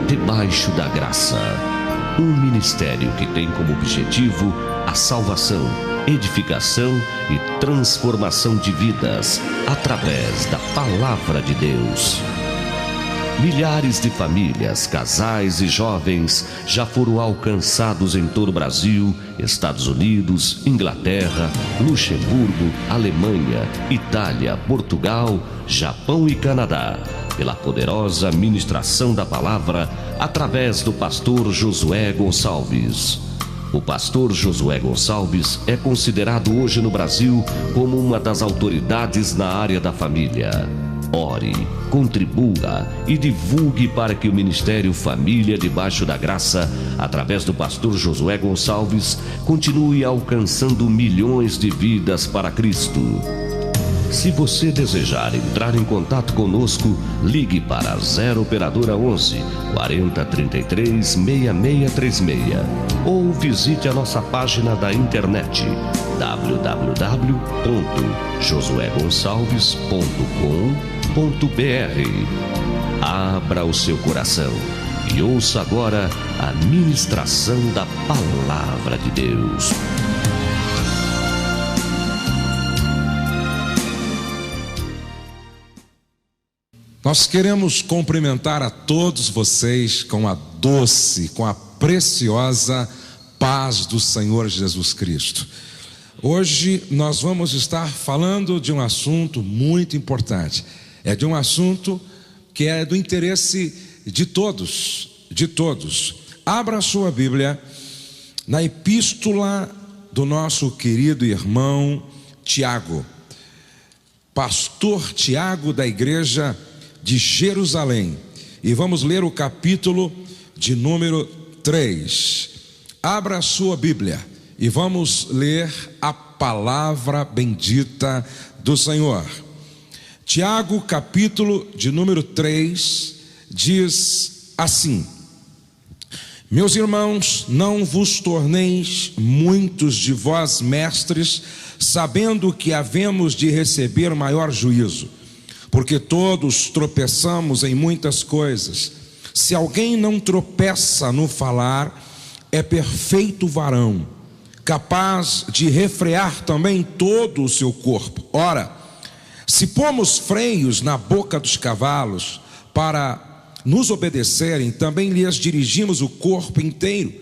Debaixo da Graça, um ministério que tem como objetivo a salvação, edificação e transformação de vidas através da Palavra de Deus. Milhares de famílias, casais e jovens já foram alcançados em todo o Brasil, Estados Unidos, Inglaterra, Luxemburgo, Alemanha, Itália, Portugal, Japão e Canadá, pela poderosa ministração da palavra através do pastor Josué Gonçalves. O pastor Josué Gonçalves é considerado hoje no Brasil como uma das autoridades na área da família. Ore, contribua e divulgue para que o Ministério Família Debaixo da Graça, através do pastor Josué Gonçalves, continue alcançando milhões de vidas para Cristo. Se você desejar entrar em contato conosco, ligue para 0 operadora 11 40 33 6636 ou visite a nossa página da internet www.josuegonçalves.com.br. Abra o seu coração e ouça agora a ministração da Palavra de Deus. Nós queremos cumprimentar a todos vocês com a doce, com a preciosa paz do Senhor Jesus Cristo. Hoje nós vamos estar falando de um assunto muito importante. É de um assunto que é do interesse de todos, de todos. Abra a sua Bíblia na epístola do nosso querido irmão Tiago, pastor Tiago da igreja de Jerusalém, e vamos ler o capítulo de número 3. Abra a sua Bíblia e vamos ler a palavra bendita do Senhor. Tiago, capítulo de número 3, diz assim: Meus irmãos, não vos torneis muitos de vós mestres, sabendo que havemos de receber maior juízo. Porque todos tropeçamos em muitas coisas. Se alguém não tropeça no falar, é perfeito varão, capaz de refrear também todo o seu corpo. Ora, se pomos freios na boca dos cavalos para nos obedecerem, também lhes dirigimos o corpo inteiro.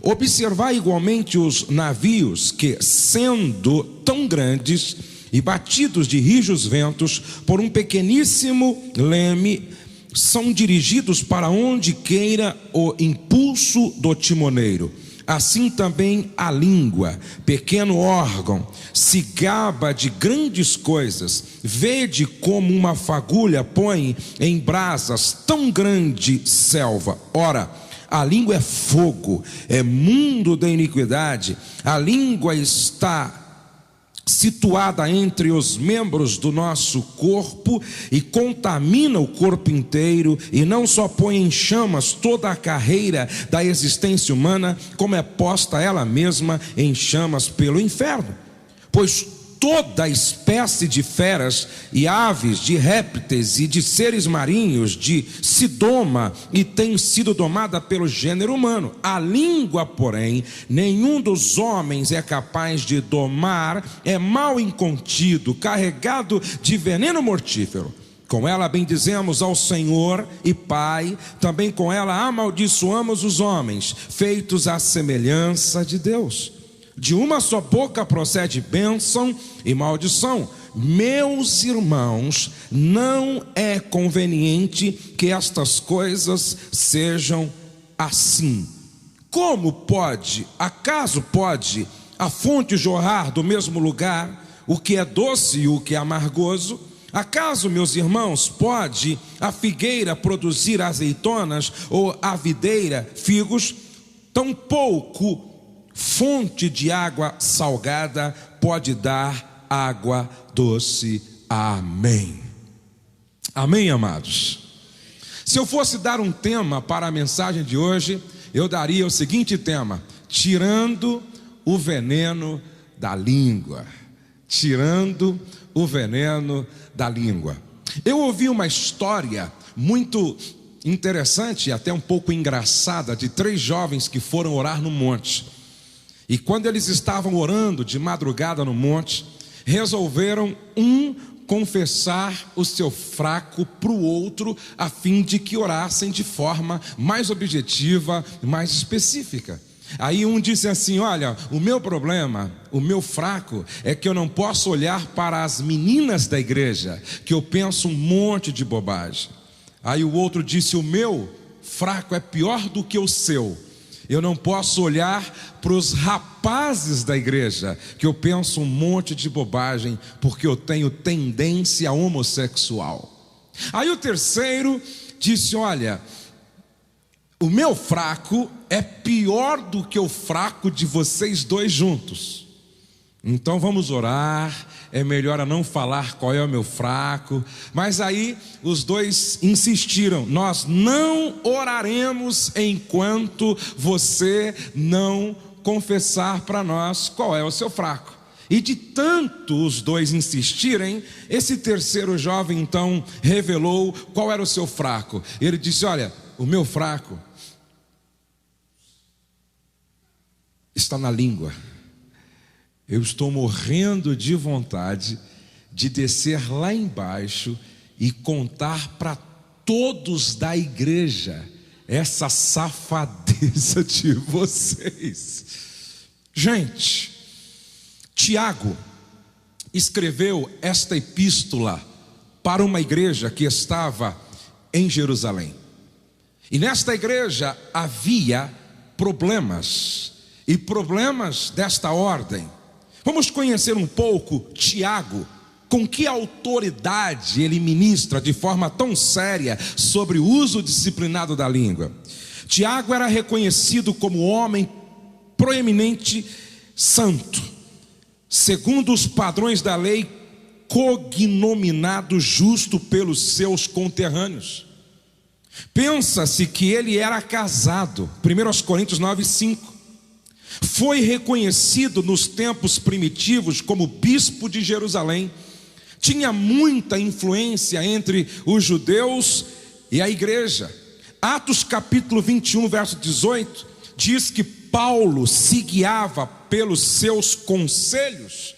Observai igualmente os navios que, sendo tão grandes e batidos de rijos ventos por um pequeníssimo leme, são dirigidos para onde queira o impulso do timoneiro. Assim também a língua, pequeno órgão, se gaba de grandes coisas. Vede como uma fagulha põe em brasas tão grande selva. Ora, a língua é fogo, é mundo da iniquidade. A língua está situada entre os membros do nosso corpo e contamina o corpo inteiro, e não só põe em chamas toda a carreira da existência humana, como é posta ela mesma em chamas pelo inferno. Pois toda espécie de feras e aves, de répteis e de seres marinhos se doma e tem sido domada pelo gênero humano. A língua, porém, nenhum dos homens é capaz de domar, é mal incontido, carregado de veneno mortífero. Com ela bendizemos ao Senhor e Pai, também com ela amaldiçoamos os homens, feitos à semelhança de Deus. De uma só boca procede bênção e maldição. Meus irmãos, não é conveniente que estas coisas sejam assim. Como pode, acaso pode, a fonte jorrar do mesmo lugar o que é doce e o que é amargoso? Acaso, meus irmãos, pode a figueira produzir azeitonas ou a videira figos? Tampouco fonte de água salgada pode dar água doce. Amém. Amém, amados. Se eu fosse dar um tema para a mensagem de hoje, eu daria o seguinte tema: tirando o veneno da língua. Tirando o veneno da língua. Eu ouvi uma história muito interessante e até um pouco engraçada de 3 jovens que foram orar no monte. E quando eles estavam orando de madrugada no monte, resolveram confessar o seu fraco para o outro, a fim de que orassem de forma mais objetiva, mais específica. Aí um disse assim: olha, o meu problema, o meu fraco é que eu não posso olhar para as meninas da igreja, que eu penso um monte de bobagem. Aí o outro disse: o meu fraco é pior do que o seu, eu não posso olhar para os rapazes da igreja, que eu penso um monte de bobagem, porque eu tenho tendência homossexual. Aí o terceiro disse: olha, o meu fraco é pior do que o fraco de vocês dois juntos. Então vamos orar, é melhor a não falar qual é o meu fraco. Mas aí os dois insistiram: nós não oraremos enquanto você não confessar para nós qual é o seu fraco. E de tanto os dois insistirem, esse terceiro jovem então revelou qual era o seu fraco. Ele disse: olha, o meu fraco está na língua. Eu estou morrendo de vontade de descer lá embaixo e contar para todos da igreja essa safadeza de vocês. Gente, Tiago escreveu esta epístola para uma igreja que estava em Jerusalém. E nesta igreja havia problemas, e problemas desta ordem. Vamos conhecer um pouco Tiago, com que autoridade ele ministra de forma tão séria sobre o uso disciplinado da língua. Tiago era reconhecido como homem proeminente santo, segundo os padrões da lei, cognominado justo pelos seus conterrâneos. Pensa-se que ele era casado, 1 Coríntios 9:5. Foi reconhecido nos tempos primitivos como bispo de Jerusalém. Tinha muita influência entre os judeus e a igreja. Atos capítulo 21, verso 18, diz que Paulo se guiava pelos seus conselhos.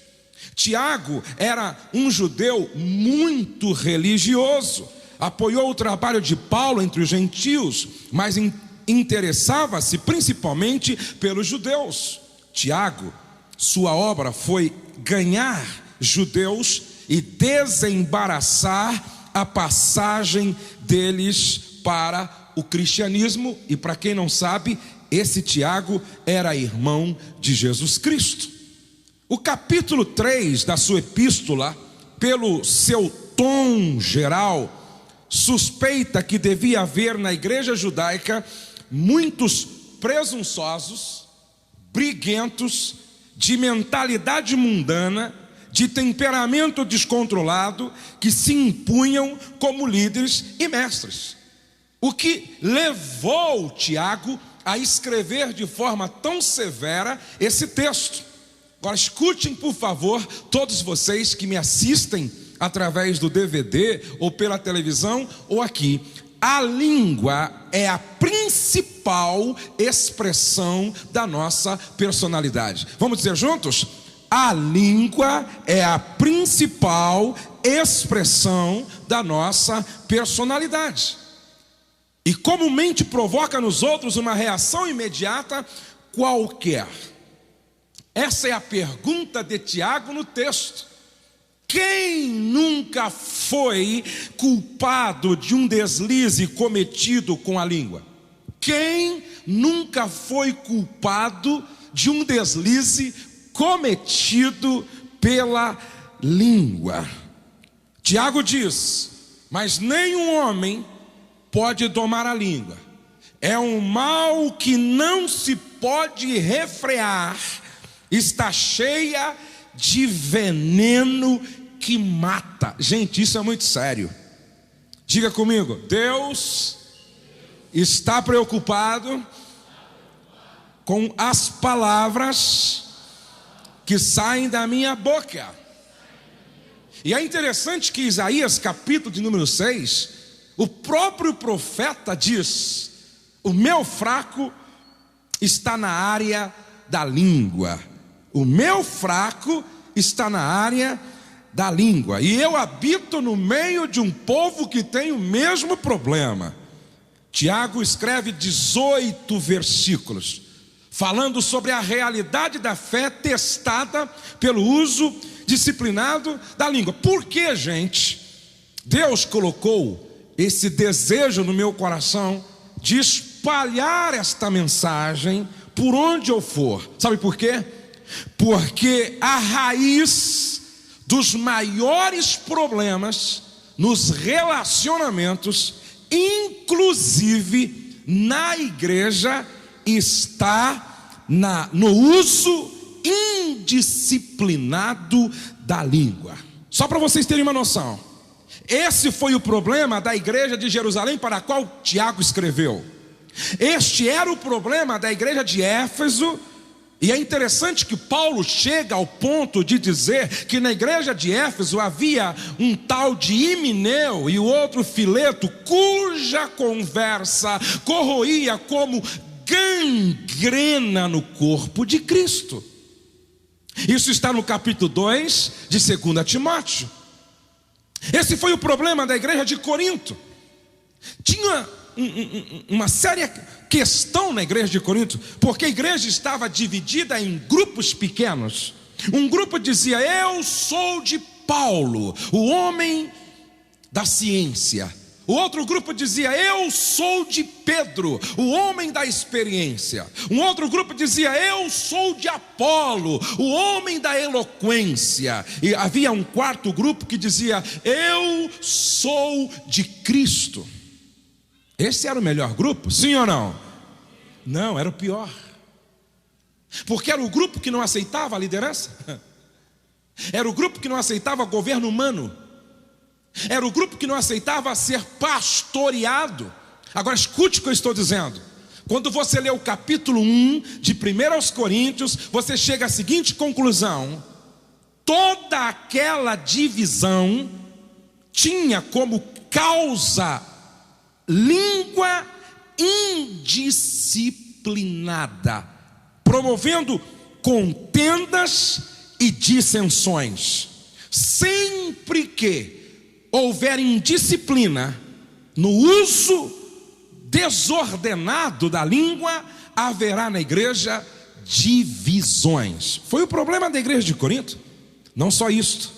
Tiago era um judeu muito religioso, apoiou o trabalho de Paulo entre os gentios, mas interessava-se principalmente pelos judeus. Tiago, sua obra foi ganhar judeus e desembaraçar a passagem deles para o cristianismo. E para quem não sabe, esse Tiago era irmão de Jesus Cristo. O capítulo 3 da sua epístola, pelo seu tom geral, suspeita que devia haver na igreja judaica muitos presunçosos, briguentos, de mentalidade mundana, de temperamento descontrolado, que se impunham como líderes e mestres. O que levou Tiago a escrever de forma tão severa esse texto. Agora escutem, por favor, todos vocês que me assistem através do DVD ou pela televisão ou aqui. A língua é a principal expressão da nossa personalidade. Vamos dizer juntos? A língua é a principal expressão da nossa personalidade. E comumente provoca nos outros uma reação imediata qualquer. Essa é a pergunta de Tiago no texto. Quem nunca foi culpado de um deslize cometido com a língua? Quem nunca foi culpado de um deslize cometido pela língua? Tiago diz: mas nenhum homem pode domar a língua. É um mal que não se pode refrear, está cheia de veneno que mata. Gente, isso é muito sério. Diga comigo: Deus está preocupado com as palavras que saem da minha boca. E é interessante que Isaías, capítulo de número 6, o próprio profeta diz: o meu fraco está na área da língua. O meu fraco está na área da língua. E eu habito no meio de um povo que tem o mesmo problema. Tiago escreve 18 versículos, falando sobre a realidade da fé testada pelo uso disciplinado da língua. Por que, gente, Deus colocou esse desejo no meu coração de espalhar esta mensagem por onde eu for? Sabe por quê? Porque a raiz dos maiores problemas nos relacionamentos, inclusive na igreja, está no uso indisciplinado da língua. Só para vocês terem uma noção, esse foi o problema da igreja de Jerusalém para a qual Tiago escreveu. Este era o problema da igreja de Éfeso. E é interessante que Paulo chega ao ponto de dizer que na igreja de Éfeso havia um tal de Himeneu e o outro Fileto, cuja conversa corroía como gangrena no corpo de Cristo. Isso está no capítulo 2 de 2 Timóteo. Esse foi o problema da igreja de Corinto. Tinha uma séria questão na igreja de Corinto, porque a igreja estava dividida em grupos pequenos. Um grupo dizia: eu sou de Paulo, o homem da ciência. O outro grupo dizia: eu sou de Pedro, o homem da experiência. Um outro grupo dizia: eu sou de Apolo, o homem da eloquência. E havia um quarto grupo que dizia: eu sou de Cristo. Esse era o melhor grupo, sim ou não? Não, era o pior. Porque era o grupo que não aceitava a liderança. Era o grupo que não aceitava governo humano. Era o grupo que não aceitava ser pastoreado. Agora escute o que eu estou dizendo. Quando você lê o capítulo 1 de 1 Coríntios, você chega à seguinte conclusão: toda aquela divisão tinha como causa língua indisciplinada, promovendo contendas e dissensões. Sempre que houver indisciplina no uso desordenado da língua, haverá na igreja divisões. Foi o problema da igreja de Corinto. Não só isto,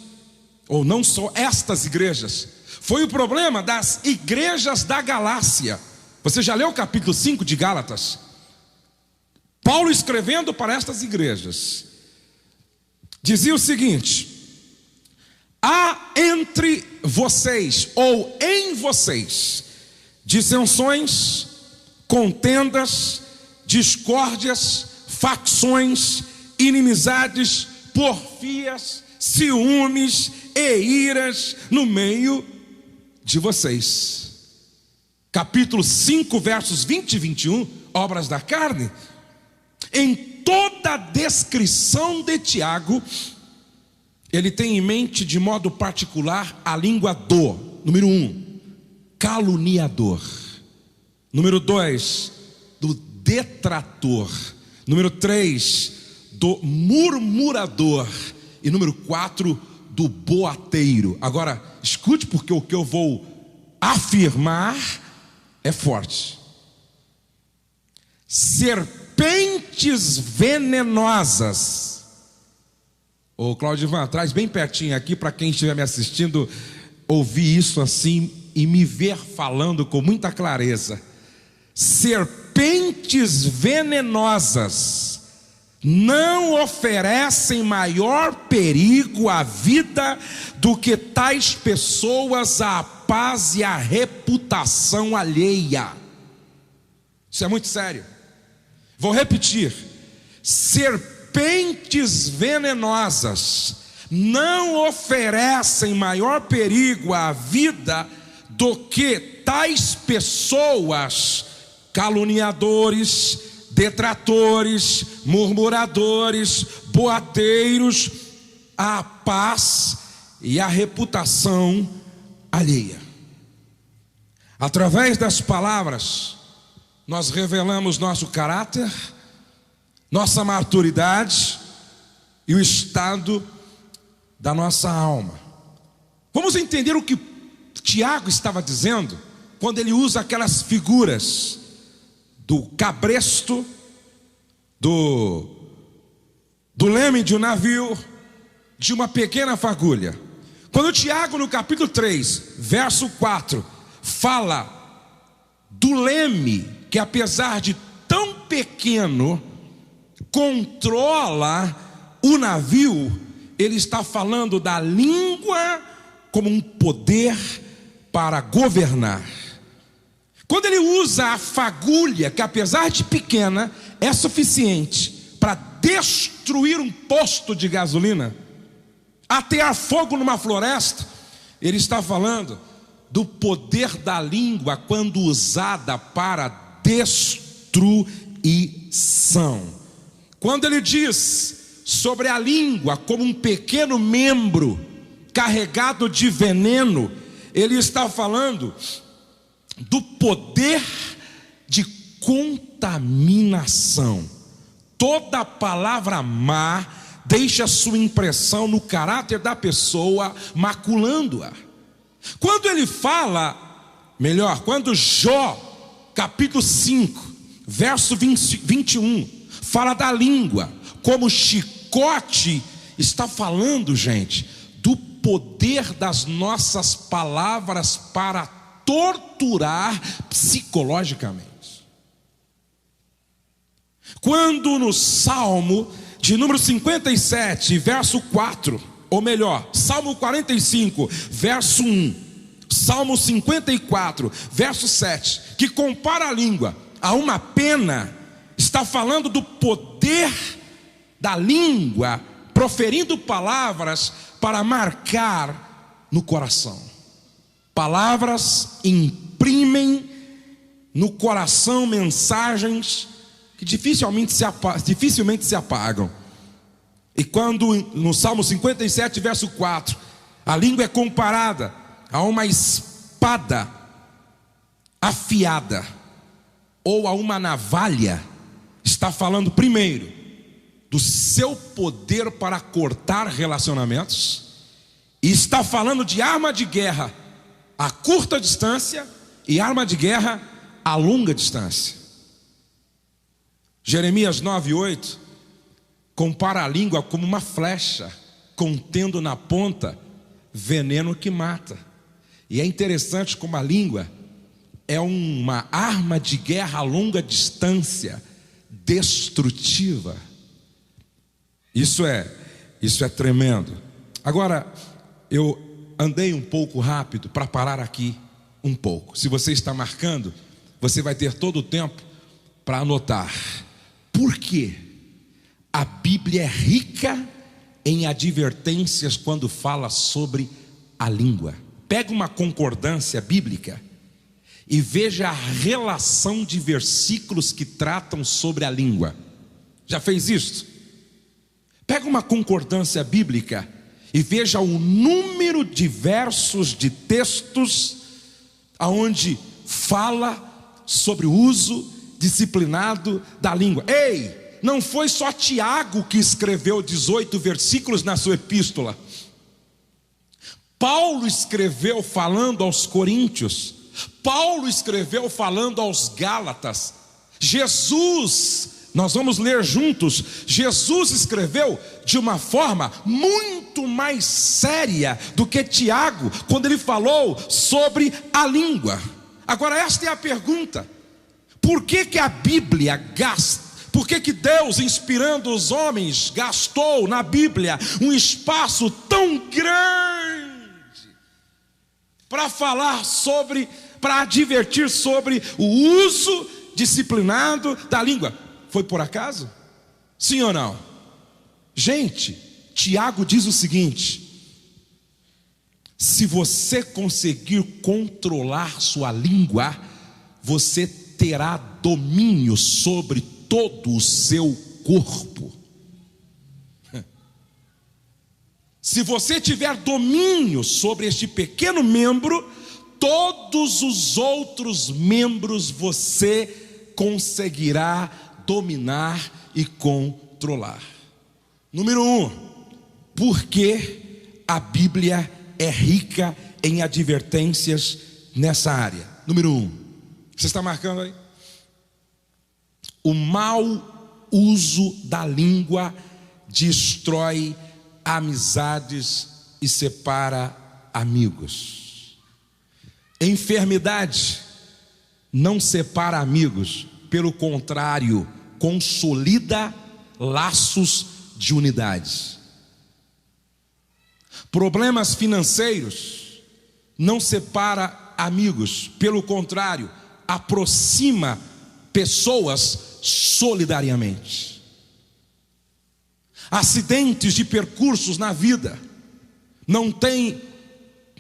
ou não só estas igrejas, foi o problema das igrejas da Galácia. Você já leu o capítulo 5 de Gálatas? Paulo escrevendo para estas igrejas dizia o seguinte: há entre vocês, ou em vocês, dissensões, contendas, discórdias, facções, inimizades, porfias, ciúmes e iras no meio de vocês. Capítulo 5, versos 20 e 21, obras da carne. Em toda a descrição de Tiago, ele tem em mente de modo particular a língua do, número 1, caluniador. Número 2, do detrator. Número 3, do murmurador. E número 4, do boateiro. Agora, escute, porque o que eu vou afirmar é forte. Serpentes venenosas. Ô Claudio Ivan, traz bem pertinho aqui para quem estiver me assistindo ouvir isso assim e me ver falando com muita clareza. Serpentes venenosas não oferecem maior perigo à vida do que tais pessoas à paz e à reputação alheia. Isso é muito sério. Vou repetir: serpentes venenosas não oferecem maior perigo à vida do que tais pessoas, caluniadores, detratores, murmuradores, boateiros, à paz e à reputação alheia. Através das palavras, nós revelamos nosso caráter, nossa maturidade e o estado da nossa alma. Vamos entender o que Tiago estava dizendo quando ele usa aquelas figuras do cabresto, do leme de um navio, de uma pequena fagulha. Quando Tiago, no capítulo 3, verso 4, fala do leme que, apesar de tão pequeno, controla o navio, ele está falando da língua como um poder para governar. Quando ele usa a fagulha, que apesar de pequena, é suficiente para destruir um posto de gasolina, atear fogo numa floresta, ele está falando do poder da língua quando usada para destruição. Quando ele diz sobre a língua como um pequeno membro carregado de veneno, ele está falando do poder de contaminação. Toda palavra má deixa sua impressão no caráter da pessoa, maculando-a. Quando ele fala, quando Jó, capítulo 5, verso 21, fala da língua como chicote, está falando, gente, do poder das nossas palavras para torturar psicologicamente. Quando no Salmo de número 57, verso 4, ou melhor, Salmo 45, verso 1, Salmo 54, verso 7, que compara a língua a uma pena, está falando do poder da língua, proferindo palavras para marcar no coração. Palavras imprimem no coração mensagens que dificilmente se apagam. E quando no Salmo 57, verso 4, a língua é comparada a uma espada afiada ou a uma navalha, está falando primeiro do seu poder para cortar relacionamentos, e está falando de arma de guerra a curta distância e arma de guerra a longa distância. Jeremias 9:8 compara a língua como uma flecha, contendo na ponta veneno que mata. E é interessante como a língua é uma arma de guerra a longa distância, destrutiva. Isso é tremendo. Agora, eu andei um pouco rápido para parar aqui um pouco. Se você está marcando, você vai ter todo o tempo para anotar. Por quê? A Bíblia é rica em advertências quando fala sobre a língua. Pega uma concordância bíblica e veja a relação de versículos que tratam sobre a língua. Já fez isso? Pega uma concordância bíblica e veja o número de versos de textos aonde fala sobre o uso disciplinado da língua. Ei, não foi só Tiago que escreveu 18 versículos na sua epístola. Paulo escreveu falando aos Coríntios. Paulo escreveu falando aos Gálatas. Jesus, nós vamos ler juntos, Jesus escreveu de uma forma muito mais séria do que Tiago, quando ele falou sobre a língua. Agora esta é a pergunta: por que a Bíblia gasta? Por que Deus, inspirando os homens, gastou na Bíblia um espaço tão grande para falar sobre, para advertir sobre o uso disciplinado da língua? Foi por acaso? Sim ou não? Gente, Tiago diz o seguinte: se você conseguir controlar sua língua, você terá domínio sobre todo o seu corpo. Se você tiver domínio sobre este pequeno membro, todos os outros membros você conseguirá dominar e controlar. Número 1, porque a Bíblia é rica em advertências nessa área. Número 1, você está marcando aí? O mau uso da língua destrói amizades e separa amigos. Enfermidade não separa amigos, pelo contrário, consolida laços de unidade. Problemas financeiros não separa amigos, pelo contrário, aproxima pessoas solidariamente. Acidentes de percursos na vida não tem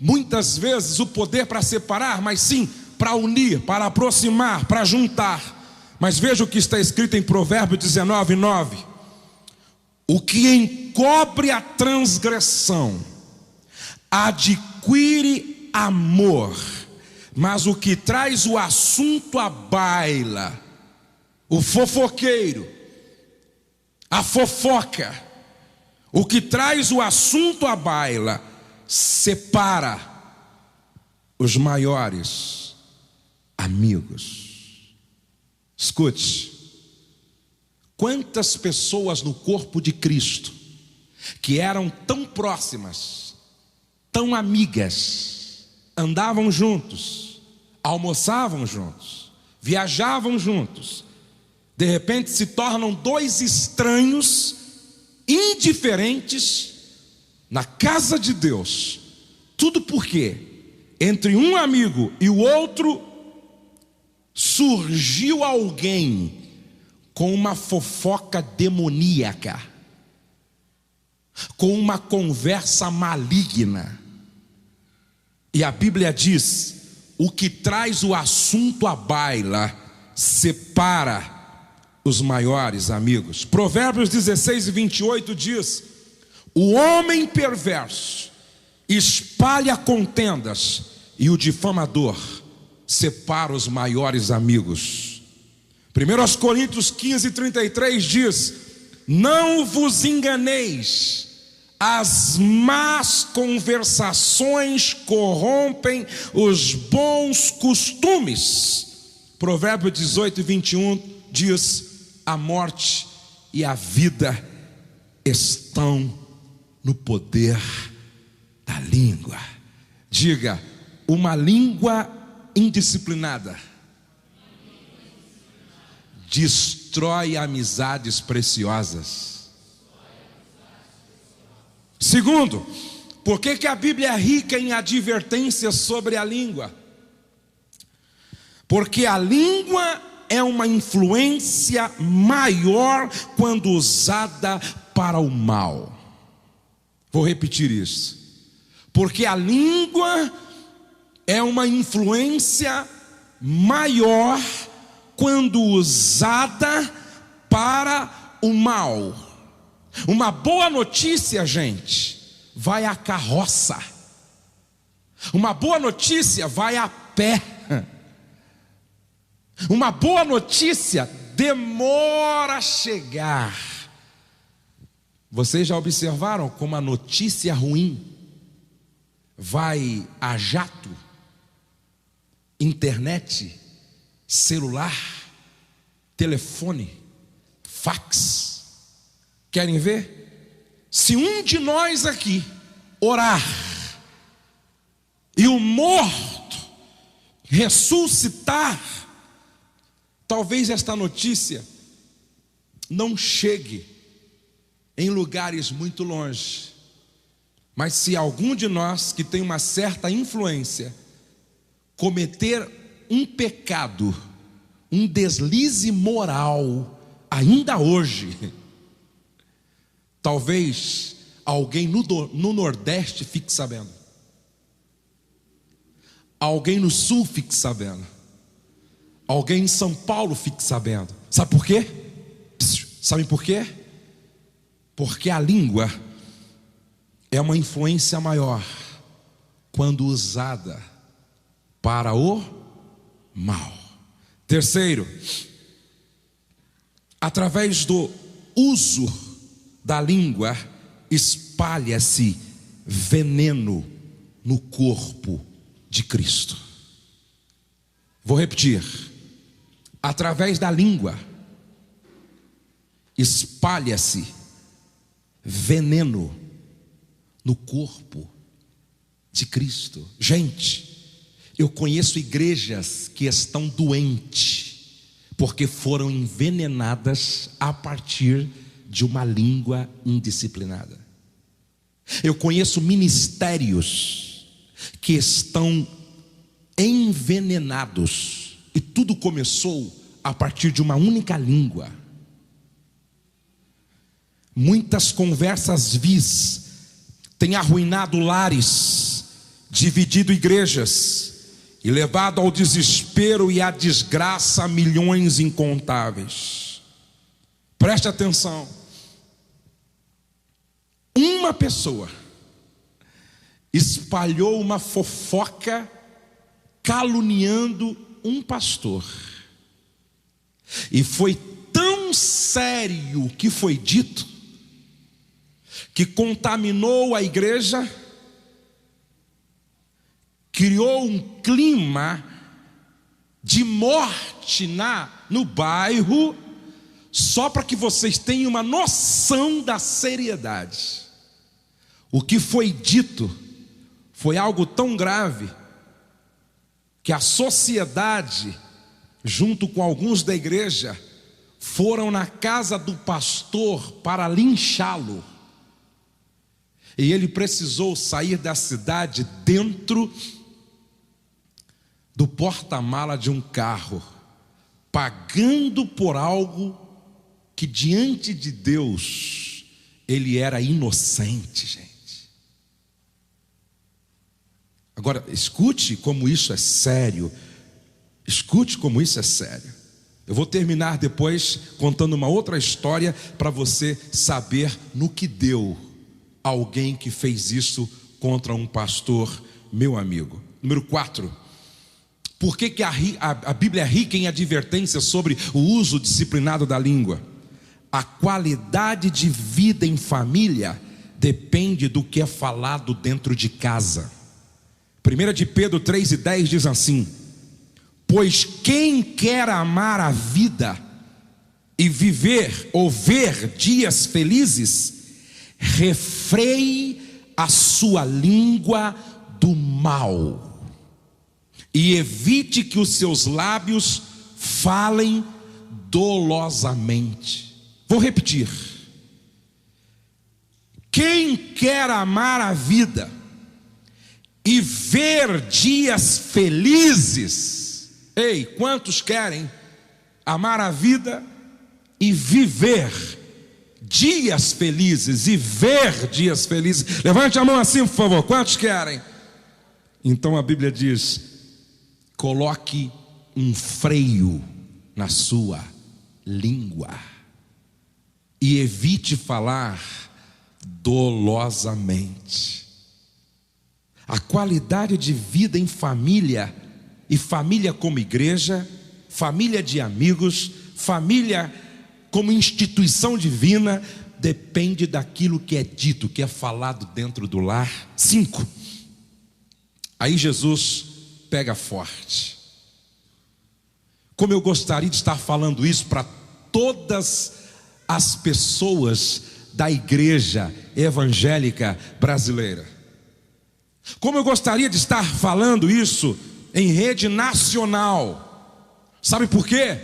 muitas vezes o poder para separar, mas sim para unir, para aproximar, para juntar. Mas veja o que está escrito em Provérbios 19:9: o que encobre a transgressão adquire amor, mas o que traz o assunto à baila, o fofoqueiro, a fofoca, o que traz o assunto à baila, separa os maiores amigos. Escute, quantas pessoas no corpo de Cristo que eram tão próximas, tão amigas, andavam juntos, almoçavam juntos, viajavam juntos, de repente se tornam dois estranhos, indiferentes, na casa de Deus. Tudo porque entre um amigo e o outro surgiu alguém com uma fofoca demoníaca, com uma conversa maligna. E a Bíblia diz: o que traz o assunto à baila separa os maiores amigos. Provérbios 16:28 diz: o homem perverso espalha contendas, e o difamador separa os maiores amigos. 1 Coríntios 15:33 diz: não vos enganeis, as más conversações corrompem os bons costumes. Provérbios 18:21 diz: a morte e a vida estão no poder da língua. Diga: uma língua indisciplinada destrói amizades preciosas. Segundo, por que a Bíblia é rica em advertências sobre a língua? Porque a língua é uma influência maior quando usada para o mal. Vou repetir isso. Porque a língua é uma influência maior quando usada para o mal. Uma boa notícia, gente, vai a carroça. Uma boa notícia vai a pé. Uma boa notícia demora a chegar. Vocês já observaram como a notícia ruim vai a jato, internet, celular, telefone, fax? Querem ver? Se um de nós aqui orar e o morto ressuscitar, talvez esta notícia não chegue em lugares muito longe. Mas se algum de nós que tem uma certa influência cometer um pecado, um deslize moral, ainda hoje, talvez alguém no Nordeste fique sabendo, alguém no Sul fique sabendo, alguém em São Paulo fique sabendo. Sabe por quê? Sabem por quê? Porque a língua é uma influência maior quando usada para o mal. Terceiro, através do uso da língua, espalha-se veneno no corpo de Cristo. Vou repetir: através da língua, espalha-se veneno no corpo de Cristo. Gente, eu conheço igrejas que estão doentes porque foram envenenadas a partir de uma língua indisciplinada. Eu conheço ministérios que estão envenenados, e tudo começou a partir de uma única língua. Muitas conversas vis têm arruinado lares, dividido igrejas e levado ao desespero e à desgraça milhões incontáveis. Preste atenção. Uma pessoa espalhou uma fofoca caluniando um pastor, e foi tão sério o que foi dito que contaminou a igreja, criou um clima de morte no bairro, só para que vocês tenham uma noção da seriedade. O que foi dito foi algo tão grave que a sociedade, junto com alguns da igreja, foram na casa do pastor para linchá-lo. E ele precisou sair da cidade dentro do porta-mala de um carro, pagando por algo que diante de Deus ele era inocente, gente. Agora, escute como isso é sério. Escute como isso é sério. Eu vou terminar depois contando uma outra história para você saber no que deu alguém que fez isso contra um pastor, meu amigo. Número 4. Por que a Bíblia é rica em advertências sobre o uso disciplinado da língua? A qualidade de vida em família depende do que é falado dentro de casa. 1 de Pedro 3:10 diz assim: pois quem quer amar a vida e viver ou ver dias felizes, refreie a sua língua do mal e evite que os seus lábios falem dolosamente. Vou repetir: quem quer amar a vida e ver dias felizes, ei, quantos querem amar a vida e viver dias felizes e ver dias felizes? Levante a mão assim, por favor. Quantos querem? Então a Bíblia diz: coloque um freio na sua língua e evite falar dolosamente. A qualidade de vida em família, e família como igreja, família de amigos, família como instituição divina, depende daquilo que é dito, que é falado dentro do lar. 5. Aí Jesus pega forte. Como eu gostaria de estar falando isso para todas as pessoas da igreja evangélica brasileira. Como eu gostaria de estar falando isso em rede nacional. Sabe por quê?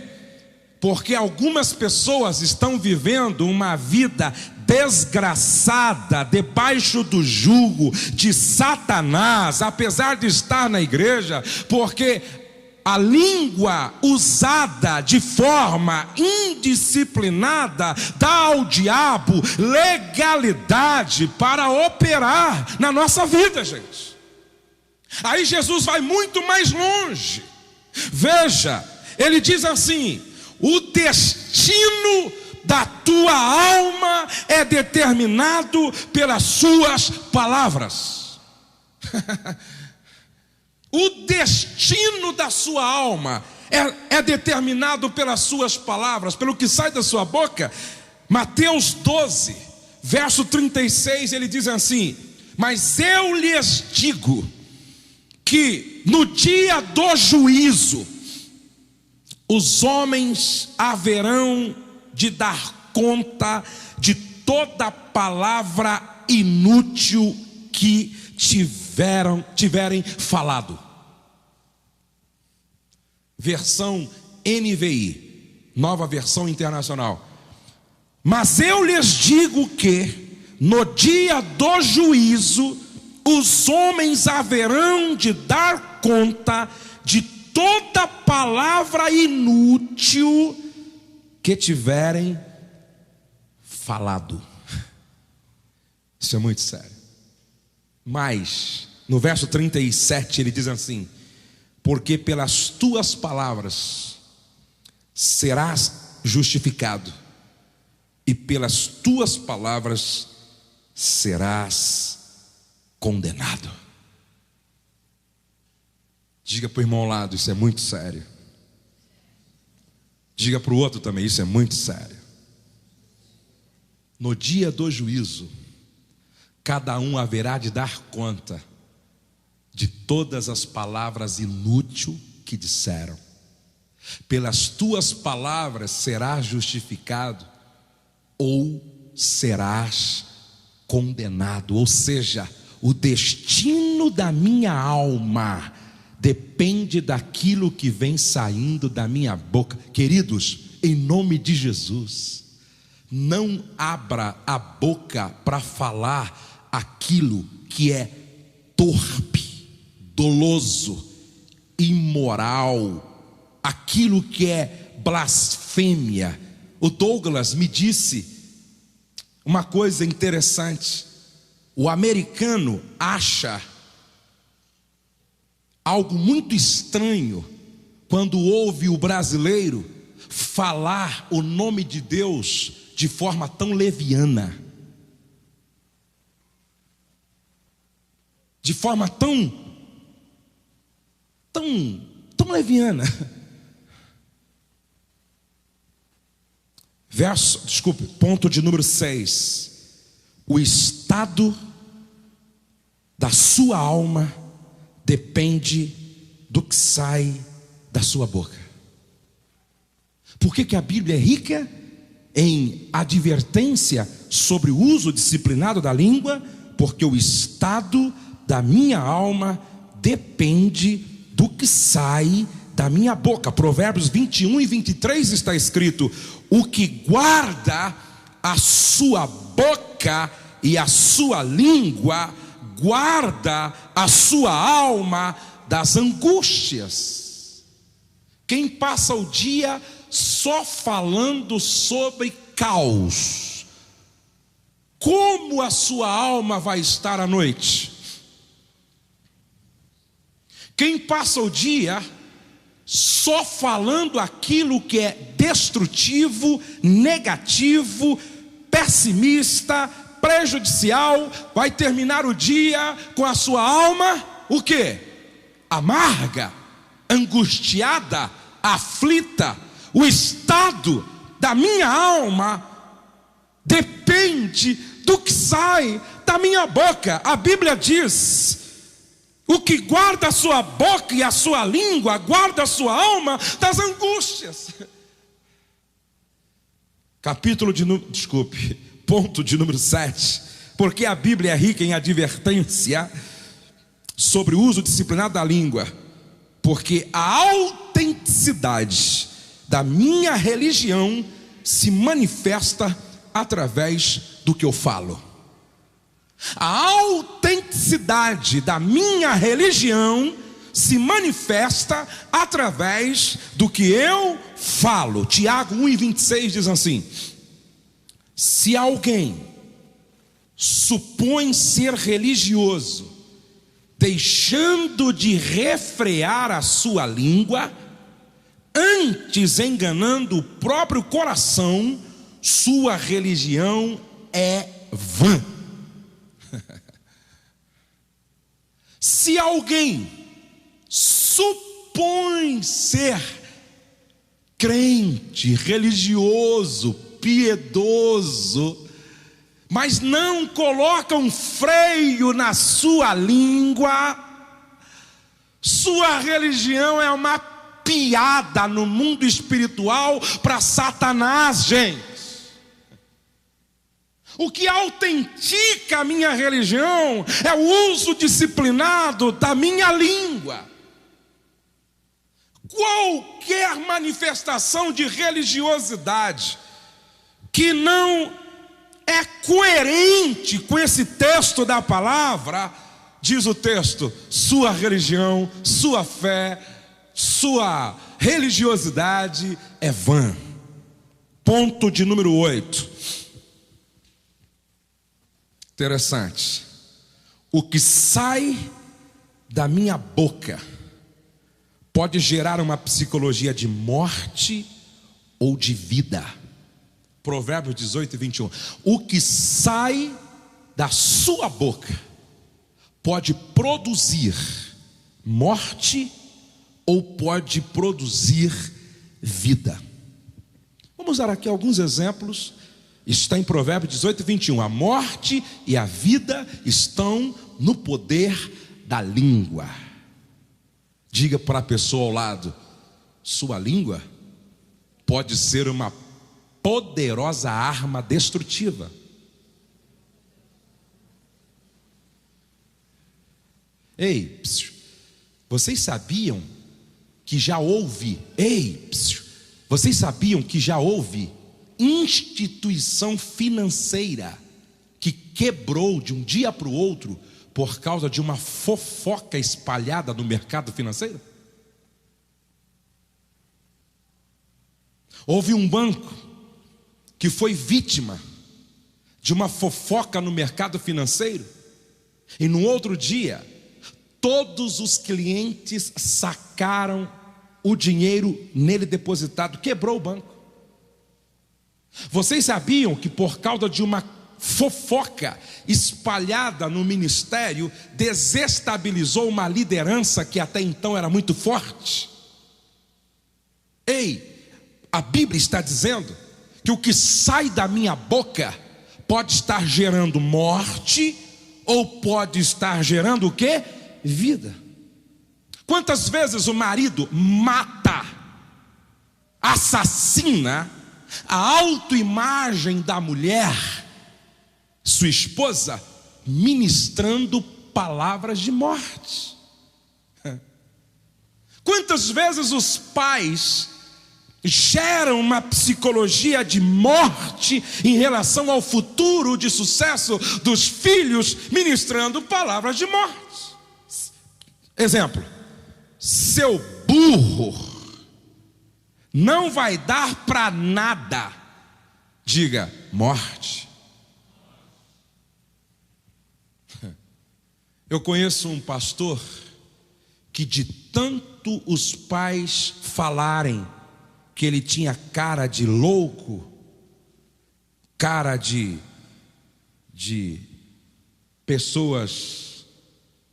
Porque algumas pessoas estão vivendo uma vida desgraçada, debaixo do jugo de Satanás, apesar de estar na igreja, porque a língua usada de forma indisciplinada dá ao diabo legalidade para operar na nossa vida, gente. Aí Jesus vai muito mais longe. Veja, ele diz assim: o destino da tua alma é determinado pelas suas palavras. O destino da sua alma é determinado pelas suas palavras, pelo que sai da sua boca. Mateus 12, verso 36, ele diz assim: mas eu lhes digo que no dia do juízo os homens haverão de dar conta de toda palavra inútil que tiverem falado. Versão NVI, Nova Versão Internacional. Mas eu lhes digo que no dia do juízo os homens haverão de dar conta de toda palavra inútil que tiverem falado. Isso é muito sério. Mas no verso 37 ele diz assim: porque pelas tuas palavras serás justificado, e pelas tuas palavras serás condenado. Diga para o irmão ao lado: isso é muito sério. Diga para o outro também: isso é muito sério. No dia do juízo, cada um haverá de dar conta de todas as palavras inúteis que disseram. Pelas tuas palavras serás justificado ou serás condenado. Ou seja, o destino da minha alma depende daquilo que vem saindo da minha boca. Queridos, em nome de Jesus, não abra a boca para falar aquilo que é torpe, doloso, imoral, aquilo que é blasfêmia. O Douglas me disse uma coisa interessante. O americano acha algo muito estranho quando ouve o brasileiro falar o nome de Deus de forma tão leviana, de forma tão leviana. Ponto de número 6. O estado da sua alma depende do que sai da sua boca. Por que a Bíblia é rica em advertência sobre o uso disciplinado da língua? Porque o estado da minha alma depende do que sai da minha boca. Provérbios 21 e 23 está escrito: o que guarda a sua boca e a sua língua, guarda a sua alma das angústias. Quem passa o dia só falando sobre caos, como a sua alma vai estar à noite? Quem passa o dia só falando aquilo que é destrutivo, negativo, pessimista, prejudicial, vai terminar o dia com a sua alma, o quê? Amarga, angustiada, aflita. O estado da minha alma depende do que sai da minha boca. A Bíblia diz: o que guarda a sua boca e a sua língua, guarda a sua alma das angústias. Ponto de número 7. Porque a Bíblia é rica em advertência sobre o uso disciplinado da língua. Porque a autenticidade da minha religião se manifesta através do que eu falo. A autenticidade da minha religião se manifesta através do que eu falo. Tiago 1:26 diz assim: se alguém supõe ser religioso, deixando de refrear a sua língua, antes enganando o próprio coração, sua religião é vã. Se alguém supõe ser crente, religioso, piedoso, mas não coloca um freio na sua língua, sua religião é uma piada no mundo espiritual para Satanás, gente. O que autentica a minha religião é o uso disciplinado da minha língua. Qualquer manifestação de religiosidade que não é coerente com esse texto da palavra, diz o texto, sua religião, sua fé, sua religiosidade é vã. Ponto de número 8. Interessante. O que sai da minha boca pode gerar uma psicologia de morte ou de vida. Provérbios 18 e 21. O que sai da sua boca pode produzir morte ou pode produzir vida. Vamos usar aqui alguns exemplos. Está em Provérbios 18 e 21. A morte e a vida estão no poder da língua. Diga para a pessoa ao lado: sua língua pode ser uma poderosa arma destrutiva. Ei, vocês sabiam que já houve? Vocês sabiam que já houve instituição financeira que quebrou de um dia para o outro por causa de uma fofoca espalhada no mercado financeiro? Houve um banco que foi vítima de uma fofoca no mercado financeiro, e no outro dia todos os clientes sacaram o dinheiro nele depositado, quebrou o banco. Vocês sabiam que por causa de uma fofoca espalhada no ministério, desestabilizou uma liderança que até então era muito forte? Ei, a Bíblia está dizendo que o que sai da minha boca pode estar gerando morte ou pode estar gerando o quê? Vida. Quantas vezes o marido mata, assassina a autoimagem da mulher, sua esposa, ministrando palavras de morte? Quantas vezes os pais geram uma psicologia de morte em relação ao futuro de sucesso dos filhos, ministrando palavras de morte? Exemplo: seu burro não vai dar para nada. Diga: morte. Eu conheço um pastor que, de tanto os pais falarem que ele tinha cara de louco, cara de pessoas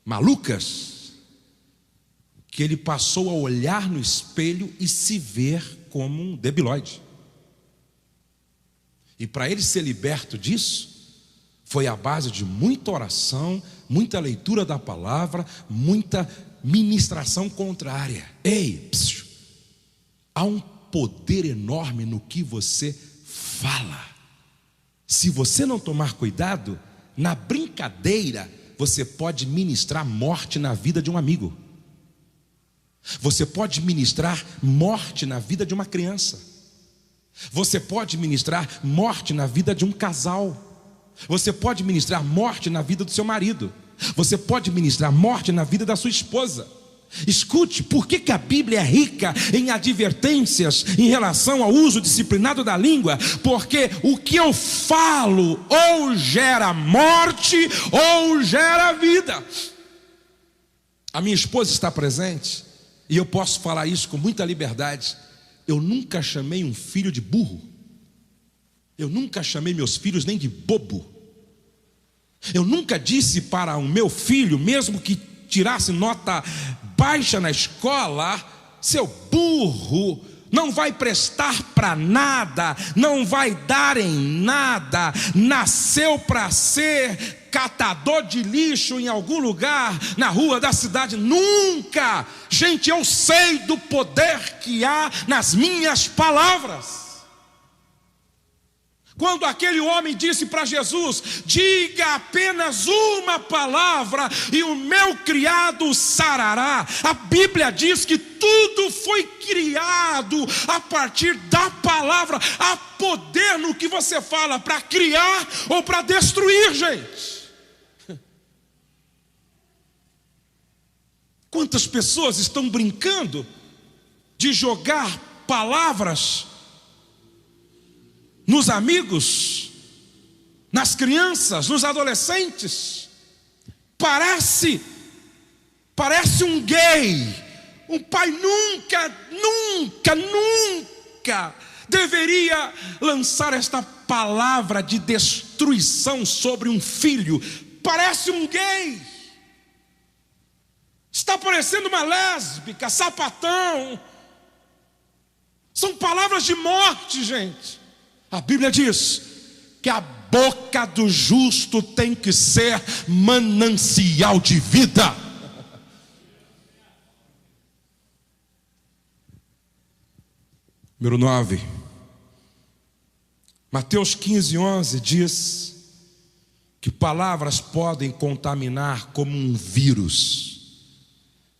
malucas, que ele passou a olhar no espelho e se ver como um debilóide. E para ele ser liberto disso, foi à base de muita oração, muita leitura da palavra, muita ministração contrária. Ei, há um poder enorme no que você fala. Se você não tomar cuidado, na brincadeira, você pode ministrar morte na vida de um amigo. Você pode ministrar morte na vida de uma criança. Você pode ministrar morte na vida de um casal. Você pode ministrar morte na vida do seu marido. Você pode ministrar morte na vida da sua esposa. Escute, por que a Bíblia é rica em advertências em relação ao uso disciplinado da língua? Porque o que eu falo ou gera morte ou gera vida. A minha esposa está presente e eu posso falar isso com muita liberdade. Eu nunca chamei um filho de burro. Eu nunca chamei meus filhos nem de bobo. Eu nunca disse para o meu filho, mesmo que tirasse nota baixa na escola, seu burro, não vai prestar para nada, não vai dar em nada, nasceu para ser catador de lixo em algum lugar na rua da cidade. Nunca. Gente, eu sei do poder que há nas minhas palavras. Quando aquele homem disse para Jesus: diga apenas uma palavra e o meu criado sarará. A Bíblia diz que tudo foi criado a partir da palavra. Há poder no que você fala para criar ou para destruir, gente. Quantas pessoas estão brincando de jogar palavras nos amigos, nas crianças, nos adolescentes? Parece um gay. Um pai nunca deveria lançar esta palavra de destruição sobre um filho. Parece um gay. Está parecendo uma lésbica, sapatão. São palavras de morte, gente. A Bíblia diz que a boca do justo tem que ser manancial de vida. Número 9. Mateus 15:11 diz que palavras podem contaminar como um vírus.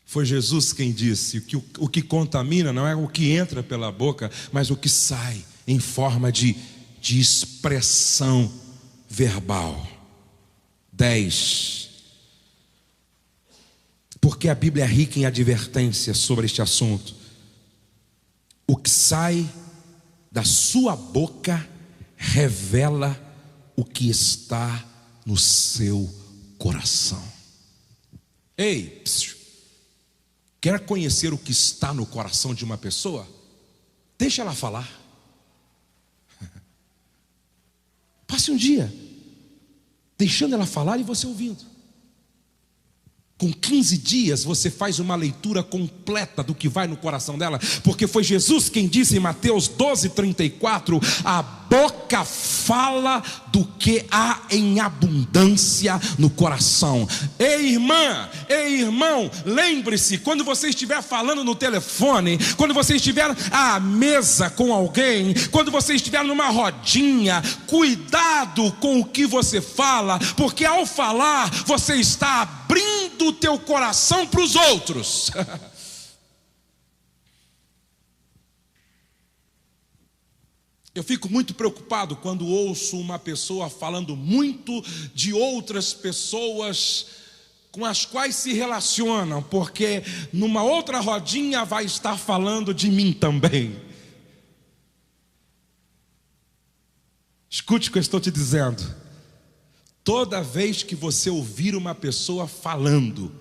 Foi Jesus quem disse que o que contamina não é o que entra pela boca, mas o que sai em forma de expressão verbal. 10. Porque a Bíblia é rica em advertências sobre este assunto. O que sai da sua boca revela o que está no seu coração. Ei, quer conhecer o que está no coração de uma pessoa? Deixa ela falar. Passe um dia deixando ela falar e você ouvindo. Com 15 dias você faz uma leitura completa do que vai no coração dela, porque foi Jesus quem disse em Mateus 12:34: a boca fala do que há em abundância no coração. Ei irmã, ei irmão, lembre-se, quando você estiver falando no telefone, quando você estiver à mesa com alguém, quando você estiver numa rodinha, cuidado com o que você fala, porque ao falar você está abrindo o teu coração para os outros. Eu fico muito preocupado quando ouço uma pessoa falando muito de outras pessoas com as quais se relacionam, porque numa outra rodinha vai estar falando de mim também. Escute o que eu estou te dizendo. Toda vez que você ouvir uma pessoa falando,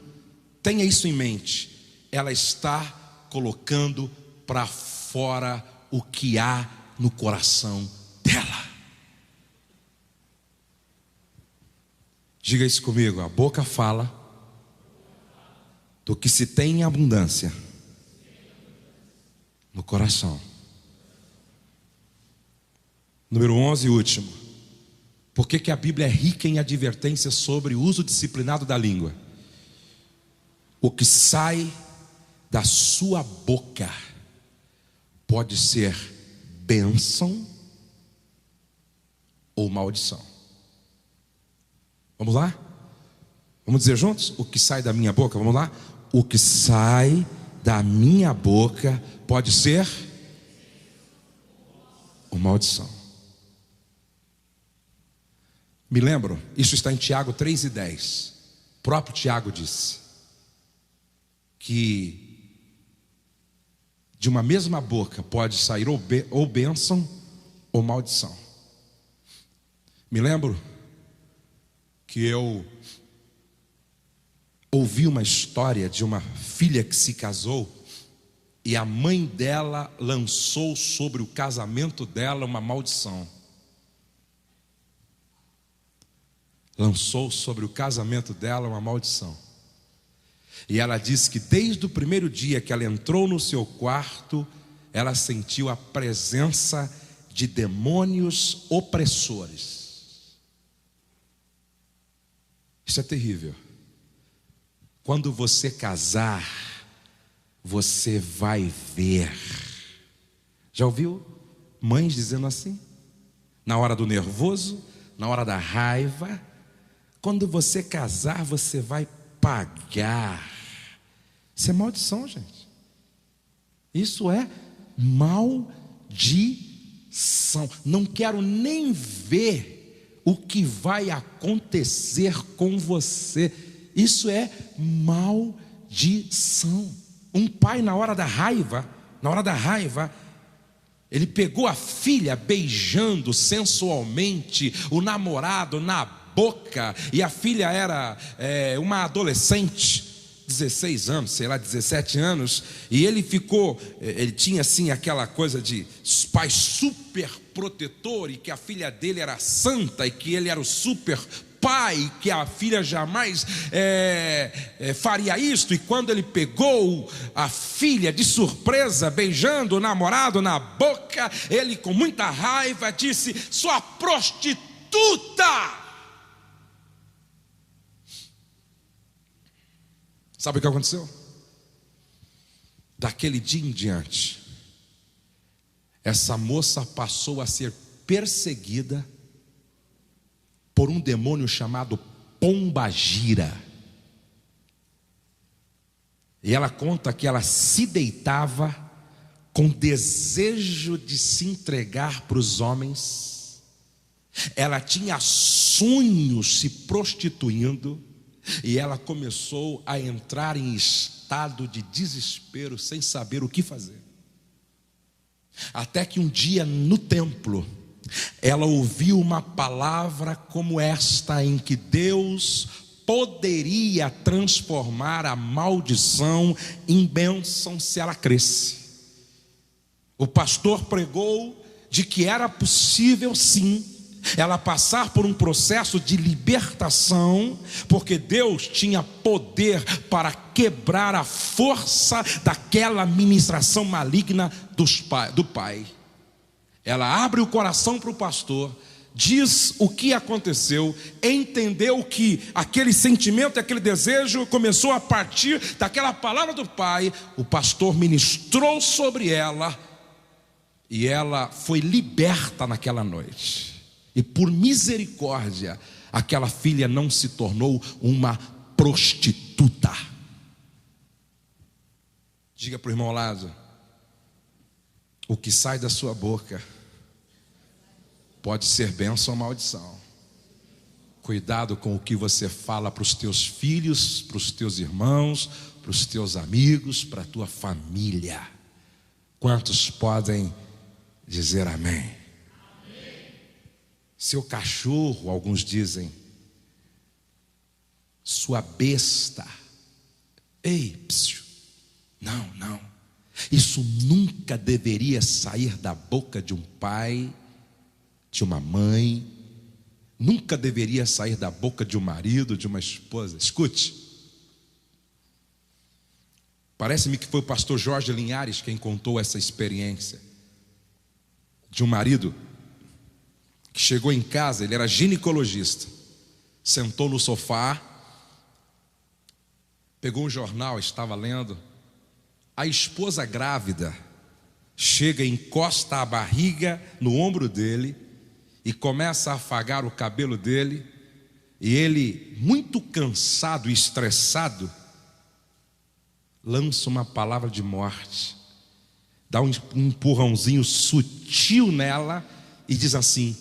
tenha isso em mente: ela está colocando para fora o que há no coração dela. Diga isso comigo: a boca fala do que se tem em abundância no coração. Número 11 e último. Por que a Bíblia é rica em advertências sobre o uso disciplinado da língua? O que sai da sua boca pode ser bênção ou maldição. Vamos lá? Vamos dizer juntos? O que sai da minha boca, vamos lá? O que sai da minha boca pode ser ou maldição. Me lembro, isso está em Tiago 3:10. O próprio Tiago disse que de uma mesma boca pode sair ou bênção ou maldição. Me lembro que eu ouvi uma história de uma filha que se casou e a mãe dela lançou sobre o casamento dela uma maldição. Lançou sobre o casamento dela uma maldição. E ela disse que desde o primeiro dia que ela entrou no seu quarto, ela sentiu a presença de demônios opressores. Isso é terrível. Quando você casar, você vai ver. Já ouviu mães dizendo assim? Na hora do nervoso, na hora da raiva, quando você casar, você vai pagar. Isso é maldição, gente. Isso é maldição. Não quero nem ver o que vai acontecer com você. Isso é maldição. Um pai na hora da raiva, ele pegou a filha beijando sensualmente o namorado na boca, e a filha era uma adolescente, 16 anos, sei lá, 17 anos, e ele tinha assim aquela coisa de pai super protetor, e que a filha dele era santa, e que ele era o super pai, que a filha jamais faria isto. E quando ele pegou a filha de surpresa, beijando o namorado na boca, ele com muita raiva disse: sua prostituta! Sabe o que aconteceu? Daquele dia em diante, essa moça passou a ser perseguida por um demônio chamado Pombagira. E ela conta que ela se deitava com desejo de se entregar para os homens. Ela tinha sonhos se prostituindo, e ela começou a entrar em estado de desespero, sem saber o que fazer. Até que um dia no templo, ela ouviu uma palavra como esta, em que Deus poderia transformar a maldição em bênção se ela cresce. O pastor pregou de que era possível sim ela passar por um processo de libertação, porque Deus tinha poder para quebrar a força daquela ministração maligna do pai. Ela abre o coração para o pastor, diz o que aconteceu, entendeu que aquele sentimento, aquele desejo começou a partir daquela palavra do pai. O pastor ministrou sobre ela, e ela foi liberta naquela noite. E por misericórdia, aquela filha não se tornou uma prostituta. Diga para o irmão Lázaro: o que sai da sua boca pode ser bênção ou maldição. Cuidado com o que você fala para os teus filhos, para os teus irmãos, para os teus amigos, para a tua família. Quantos podem dizer amém? Seu cachorro, alguns dizem, sua besta. Ei, psiu. Não. Isso nunca deveria sair da boca de um pai, de uma mãe. Nunca deveria sair da boca de um marido, de uma esposa. Escute. Parece-me que foi o pastor Jorge Linhares quem contou essa experiência de um marido que chegou em casa. Ele era ginecologista, sentou no sofá, pegou um jornal, estava lendo. A esposa grávida chega, encosta a barriga no ombro dele e começa a afagar o cabelo dele. E ele, muito cansado e estressado, lança uma palavra de morte, dá um empurrãozinho sutil nela e diz assim: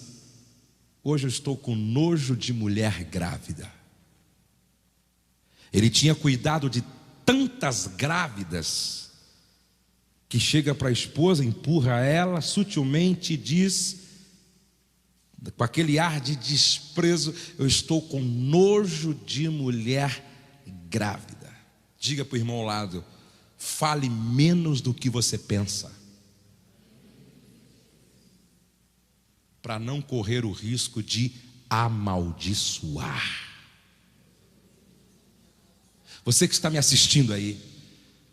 hoje eu estou com nojo de mulher grávida. Ele tinha cuidado de tantas grávidas que chega para a esposa, empurra ela sutilmente e diz, com aquele ar de desprezo: eu estou com nojo de mulher grávida. Diga para o irmão ao lado: fale menos do que você pensa, para não correr o risco de amaldiçoar. Você que está me assistindo aí,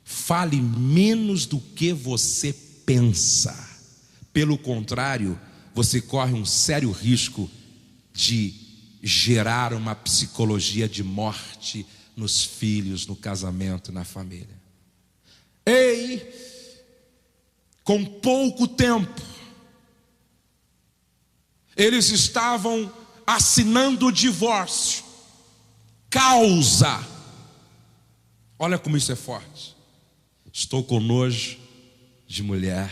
fale menos do que você pensa. Pelo contrário, você corre um sério risco de gerar uma psicologia de morte nos filhos, no casamento, na família. Ei, com pouco tempo, eles estavam assinando o divórcio. Causa. Olha como isso é forte. Estou com nojo de mulher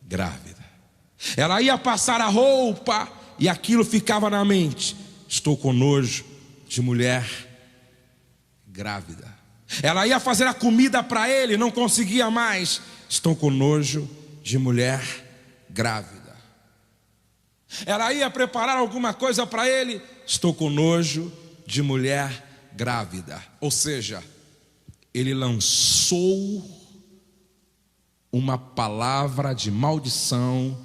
grávida. Ela ia passar a roupa e aquilo ficava na mente. Estou com nojo de mulher grávida. Ela ia fazer a comida para ele, não conseguia mais. Estou com nojo de mulher grávida. Ela ia preparar alguma coisa para ele. Estou com nojo de mulher grávida. Ou seja, ele lançou uma palavra de maldição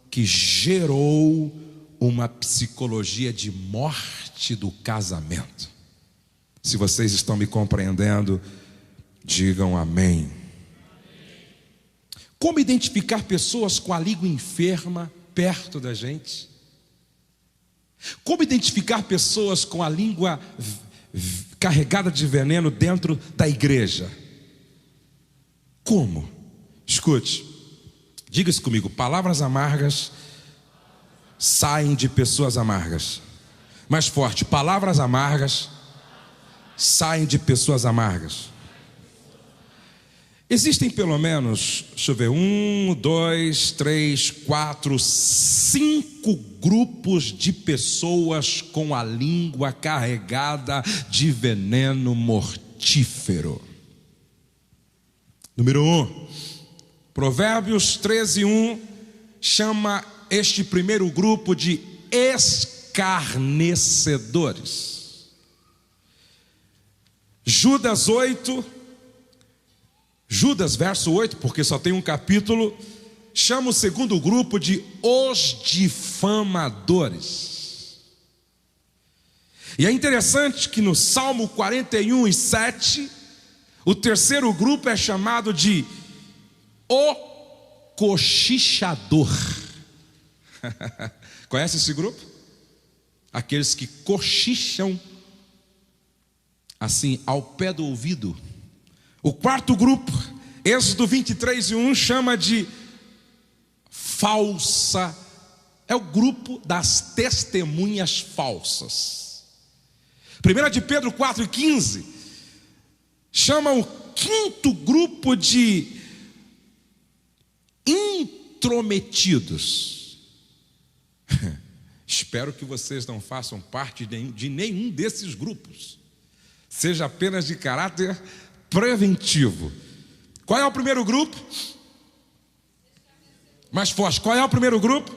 que gerou uma psicologia de morte do casamento. Se vocês estão me compreendendo, digam amém. Como identificar pessoas com a língua enferma perto da gente? Como identificar pessoas com a língua carregada de veneno dentro da igreja? Como? Escute, diga isso comigo: palavras amargas saem de pessoas amargas. Mais forte: palavras amargas saem de pessoas amargas. Existem pelo menos, deixa eu ver, 1, 2, 3, 4, 5 grupos de pessoas com a língua carregada de veneno mortífero. Número 1, Provérbios 13:1 chama este primeiro grupo de escarnecedores. Judas verso 8, porque só tem um capítulo, chama o segundo grupo de os difamadores. E é interessante que no Salmo 41:7, o terceiro grupo é chamado de o cochichador. Conhece esse grupo? Aqueles que cochicham assim ao pé do ouvido. O quarto grupo, Êxodo 23:1, chama de falsa. É o grupo das testemunhas falsas. 1 de Pedro 4:15 chama o quinto grupo de intrometidos. Espero que vocês não façam parte de nenhum desses grupos. Seja apenas de caráter preventivo. Qual é o primeiro grupo? Mais forte, qual é o primeiro grupo?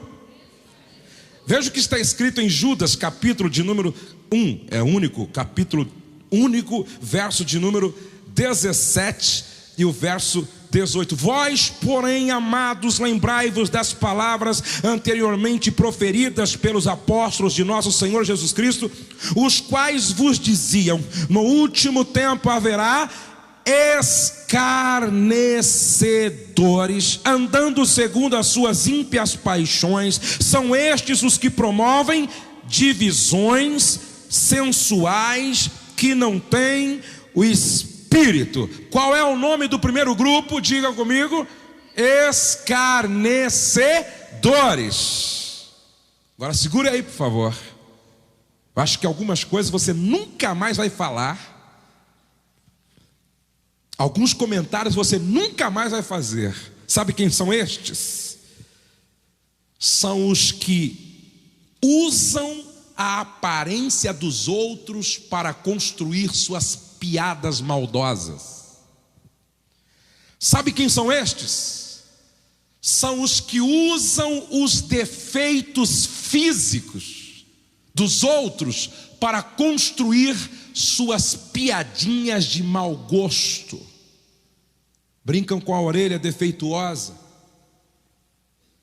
Veja o que está escrito em Judas, capítulo de número 1, é único, capítulo único, verso de número 17 e o verso 18. Vós, porém, amados, lembrai-vos das palavras anteriormente proferidas pelos apóstolos de nosso Senhor Jesus Cristo, os quais vos diziam: no último tempo haverá escarnecedores, andando segundo as suas ímpias paixões. São estes os que promovem divisões sensuais, que não têm o Espírito. Qual é o nome do primeiro grupo? Diga comigo: escarnecedores. Agora segure aí, por favor. Eu acho que algumas coisas você nunca mais vai falar. Alguns comentários você nunca mais vai fazer. Sabe quem são estes? São os que usam a aparência dos outros para construir suas piadas maldosas. Sabe quem são estes? São os que usam os defeitos físicos dos outros para construir suas piadinhas de mau gosto. Brincam com a orelha defeituosa,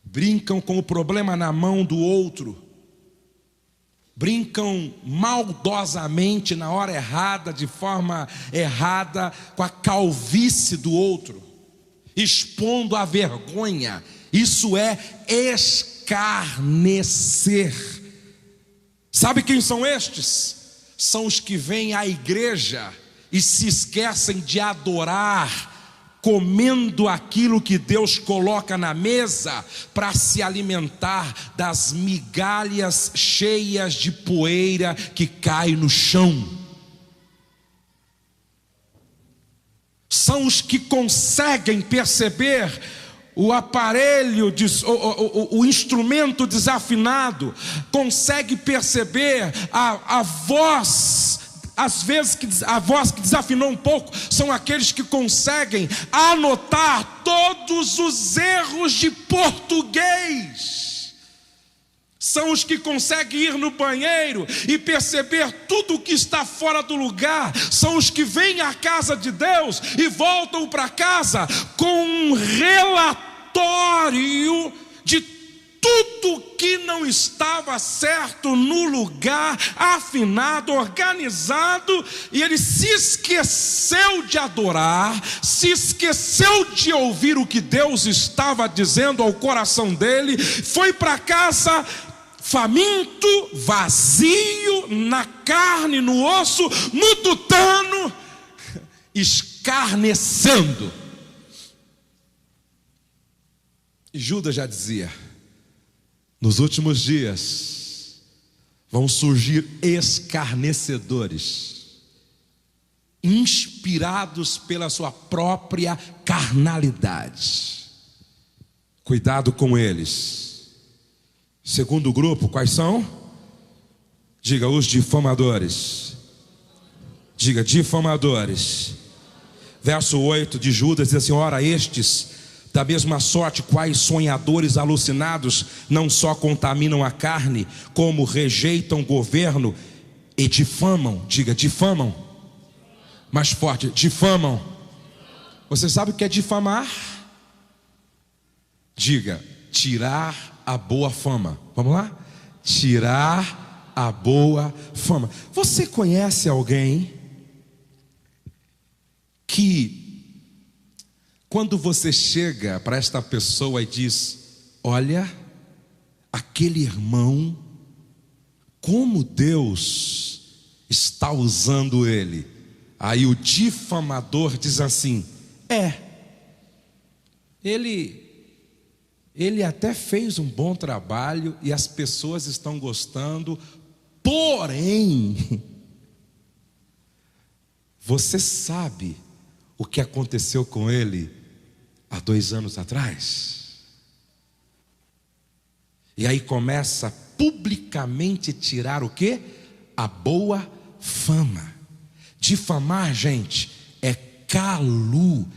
brincam com o problema na mão do outro, brincam maldosamente na hora errada, de forma errada, com a calvície do outro, expondo a vergonha. Isso é escarnecer. Sabe quem são estes? São os que vêm à igreja e se esquecem de adorar, comendo aquilo que Deus coloca na mesa para se alimentar das migalhas cheias de poeira que cai no chão. São os que conseguem perceber o aparelho, o instrumento desafinado, consegue perceber a voz. Às vezes a voz que desafinou um pouco, são aqueles que conseguem anotar todos os erros de português. São os que conseguem ir no banheiro e perceber tudo o que está fora do lugar. São os que vêm à casa de Deus e voltam para casa com um relatório de tudo que não estava certo no lugar, afinado, organizado, e ele se esqueceu de adorar, se esqueceu de ouvir o que Deus estava dizendo ao coração dele, foi para casa faminto, vazio, na carne, no osso, no tutano, escarnecendo. E Judas já dizia: nos últimos dias vão surgir escarnecedores, inspirados pela sua própria carnalidade. Cuidado com eles. Segundo grupo, quais são? Diga, os difamadores. Diga, difamadores. Verso 8 de Judas diz assim: ora, estes, da mesma sorte, quais sonhadores alucinados, não só contaminam a carne, como rejeitam o governo e difamam. Diga, difamam. Mais forte, difamam. Você sabe o que é difamar? Diga, tirar a boa fama. Vamos lá? Tirar a boa fama. Você conhece alguém que, quando você chega para esta pessoa e diz: olha, aquele irmão, como Deus está usando ele. Aí o difamador diz assim: ele até fez um bom trabalho e as pessoas estão gostando, porém, você sabe o que aconteceu com ele há 2 anos atrás? E aí começa a publicamente tirar o quê? A boa fama. Difamar, gente, é caluniar.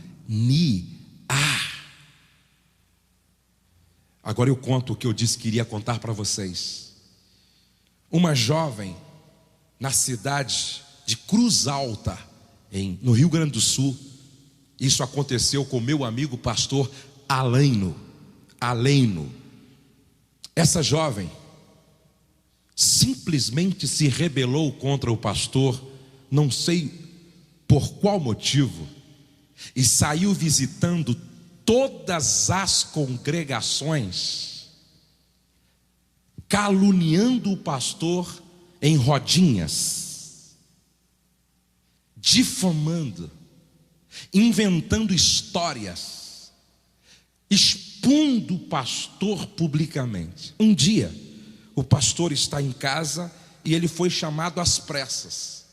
Agora eu conto o que eu disse que iria contar para vocês. Uma jovem na cidade de Cruz Alta, no Rio Grande do Sul. Isso aconteceu com meu amigo pastor Aleino. Essa jovem simplesmente se rebelou contra o pastor, não sei por qual motivo, e saiu visitando todas as congregações, caluniando o pastor em rodinhas, difamando, inventando histórias, expondo o pastor publicamente. Um dia, o pastor está em casa e ele foi chamado às pressas.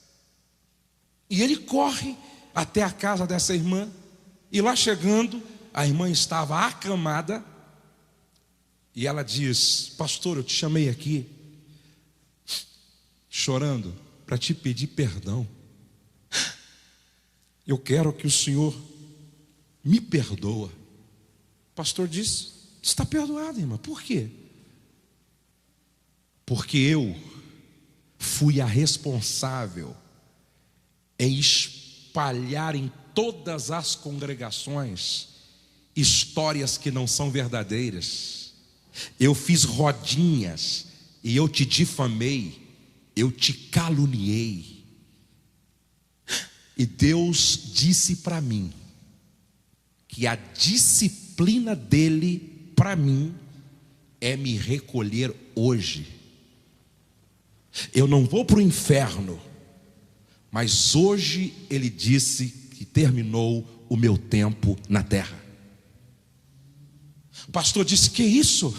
E ele corre até a casa dessa irmã, e lá chegando, a irmã estava acamada, e ela diz: pastor, eu te chamei aqui, chorando, para te pedir perdão. Eu quero que o senhor me perdoa. O pastor disse: está perdoado, irmã. Por quê? Porque eu fui a responsável em espalhar em todas as congregações histórias que não são verdadeiras. Eu fiz rodinhas e eu te difamei. eu te caluniei. E Deus disse para mim que a disciplina dele para mim é me recolher hoje. Eu não vou para o inferno, mas hoje ele disse que terminou o meu tempo na terra. O pastor disse: que isso?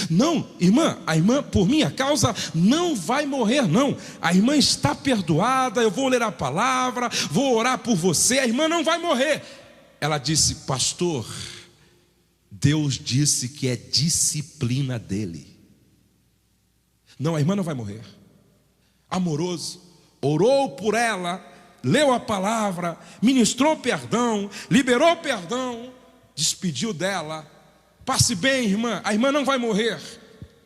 Não, irmã, a irmã por minha causa não vai morrer não. A irmã está perdoada, eu vou ler a palavra, vou orar por você, a irmã não vai morrer. Ela disse: pastor, Deus disse que é disciplina dele. Não, a irmã não vai morrer. Amoroso, orou por ela, leu a palavra, ministrou perdão, liberou perdão, despediu dela. Passe bem, irmã, a irmã não vai morrer.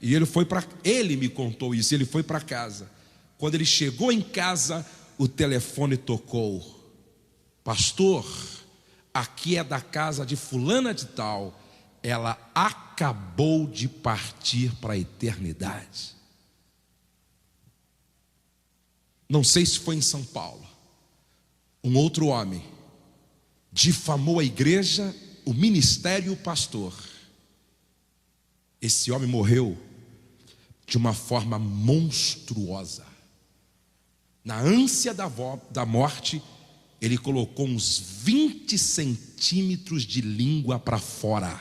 E ele me contou isso, ele foi para casa. Quando ele chegou em casa, o telefone tocou. Pastor, aqui é da casa de fulana de tal, ela acabou de partir para a eternidade. Não sei se foi em São Paulo. Um outro homem difamou a igreja, o ministério e o pastor. Esse homem morreu de uma forma monstruosa. Na ânsia da morte, ele colocou uns 20 centímetros de língua para fora.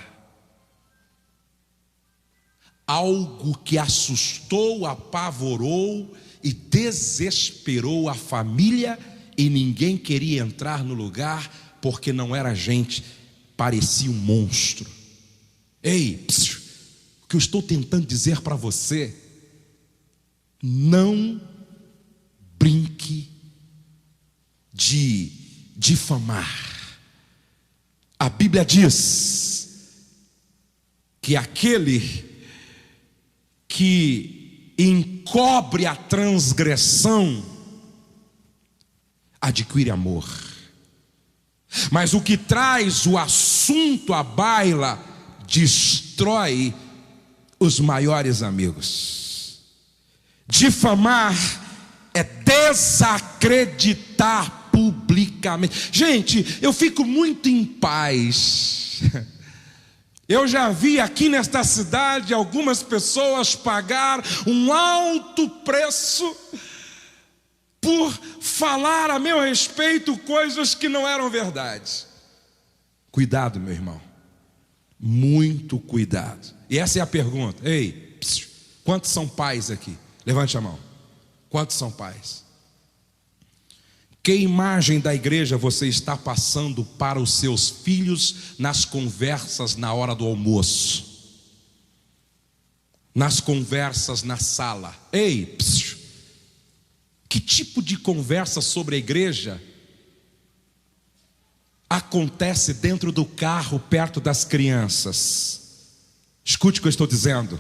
Algo que assustou, apavorou e desesperou a família, e ninguém queria entrar no lugar, porque não era gente, parecia um monstro. Ei, o que eu estou tentando dizer para você: não brinque de difamar. A Bíblia diz que aquele que encobre a transgressão adquire amor, mas o que traz o assunto à baila destrói os maiores amigos. Difamar é desacreditar publicamente. Gente, eu fico muito em paz. Eu já vi aqui nesta cidade algumas pessoas pagar um alto preço por falar a meu respeito coisas que não eram verdade. Cuidado, meu irmão, muito cuidado. E essa é a pergunta: ei, quantos são pais aqui? Levante a mão. Quantos são pais? Que imagem da igreja você está passando para os seus filhos nas conversas na hora do almoço? Nas conversas na sala? Ei, que tipo de conversa sobre a igreja acontece dentro do carro, perto das crianças? Escute o que eu estou dizendo.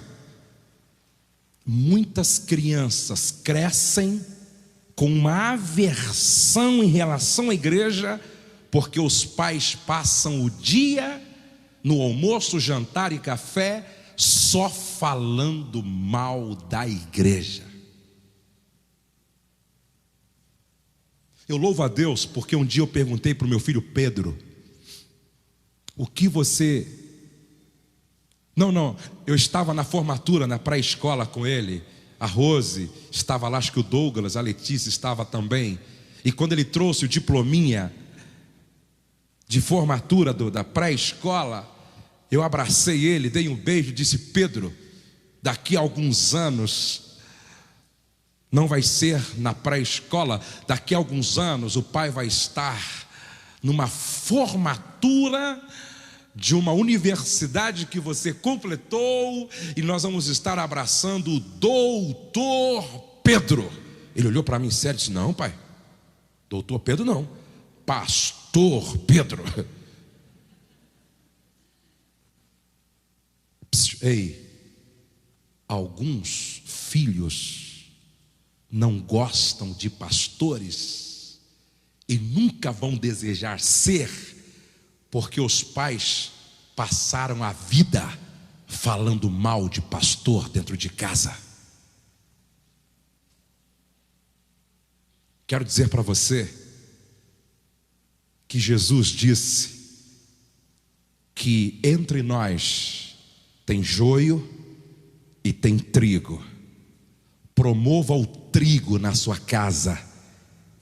Muitas crianças crescem com uma aversão em relação à igreja, porque os pais passam o dia no almoço, jantar e café só falando mal da igreja. Eu louvo a Deus porque um dia eu perguntei para o meu filho Pedro: o que você... Não, eu estava na formatura, na pré-escola com ele. A Rose estava lá, acho que o Douglas, a Letícia estava também. E quando ele trouxe o diplominha de formatura da pré-escola, eu abracei ele, dei um beijo e disse: Pedro, daqui a alguns anos, não vai ser na pré-escola, daqui a alguns anos o pai vai estar numa formatura de uma universidade que você completou, e nós vamos estar abraçando o doutor Pedro. Ele olhou para mim sério e disse: não, pai, doutor Pedro não, pastor Pedro. Ei, alguns filhos não gostam de pastores e nunca vão desejar ser, porque os pais passaram a vida falando mal de pastor dentro de casa. Quero dizer para você que Jesus disse que entre nós tem joio e tem trigo. Promova o trigo na sua casa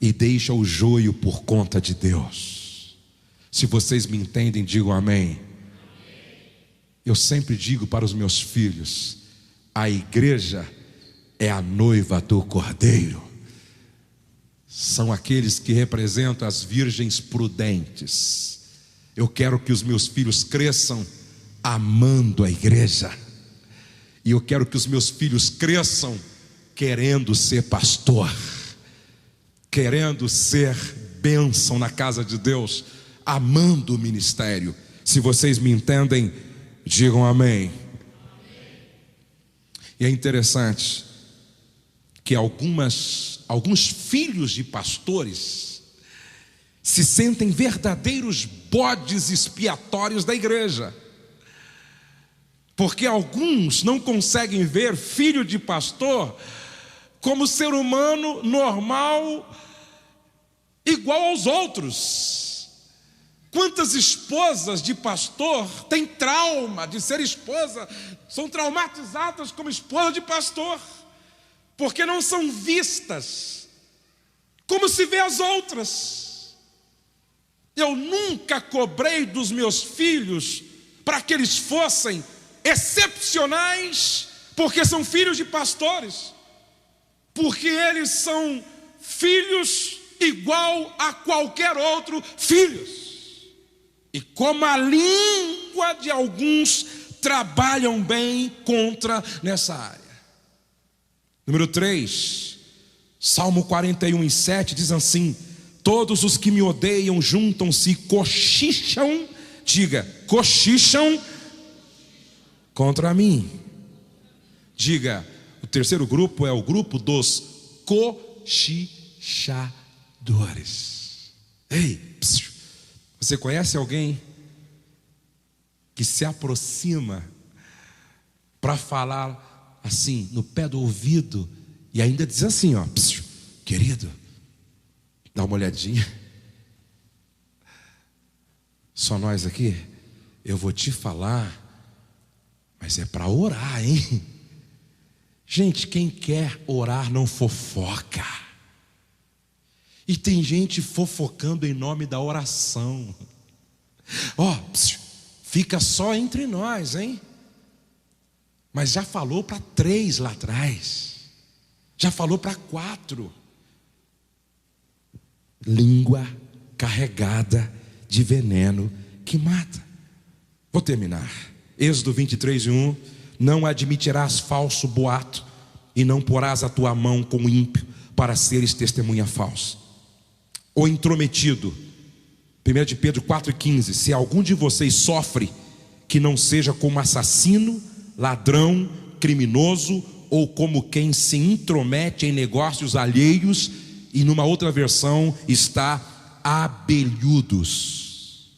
e deixa o joio por conta de Deus. Se vocês me entendem, digam amém. Eu sempre digo para os meus filhos: a igreja é a noiva do Cordeiro. São aqueles que representam as virgens prudentes. Eu quero que os meus filhos cresçam amando a igreja. E eu quero que os meus filhos cresçam querendo ser pastor, querendo ser bênção na casa de Deus, amando o ministério. Se vocês me entendem, digam amém. E é interessante que alguns filhos de pastores se sentem verdadeiros bodes expiatórios da igreja, porque alguns não conseguem ver filho de pastor como ser humano normal, igual aos outros. Quantas esposas de pastor têm trauma de ser esposa, são traumatizadas como esposa de pastor, porque não são vistas como se vê as outras. Eu nunca cobrei dos meus filhos para que eles fossem excepcionais, porque são filhos de pastores, porque eles são filhos igual a qualquer outro filhos. E como a língua de alguns trabalham bem contra nessa área. Número 3, Salmo 41:7 diz assim: todos os que me odeiam juntam-se e cochicham, diga, cochicham contra mim. Diga, o terceiro grupo é o grupo dos cochichadores. Ei, você conhece alguém que se aproxima para falar assim no pé do ouvido e ainda diz assim, ó, querido, dá uma olhadinha, só nós aqui, eu vou te falar, mas é para orar, hein? Gente, quem quer orar não fofoca. E tem gente fofocando em nome da oração. Ó, fica só entre nós, hein? Mas já falou para 3 lá atrás, já falou para 4. Língua carregada de veneno que mata. Vou terminar. Êxodo 23:1: não admitirás falso boato, e não porás a tua mão com o ímpio, para seres testemunha falsa. O intrometido, 1 de Pedro 4:15: se algum de vocês sofre, que não seja como assassino, ladrão, criminoso, ou como quem se intromete em negócios alheios. E numa outra versão está abelhudos.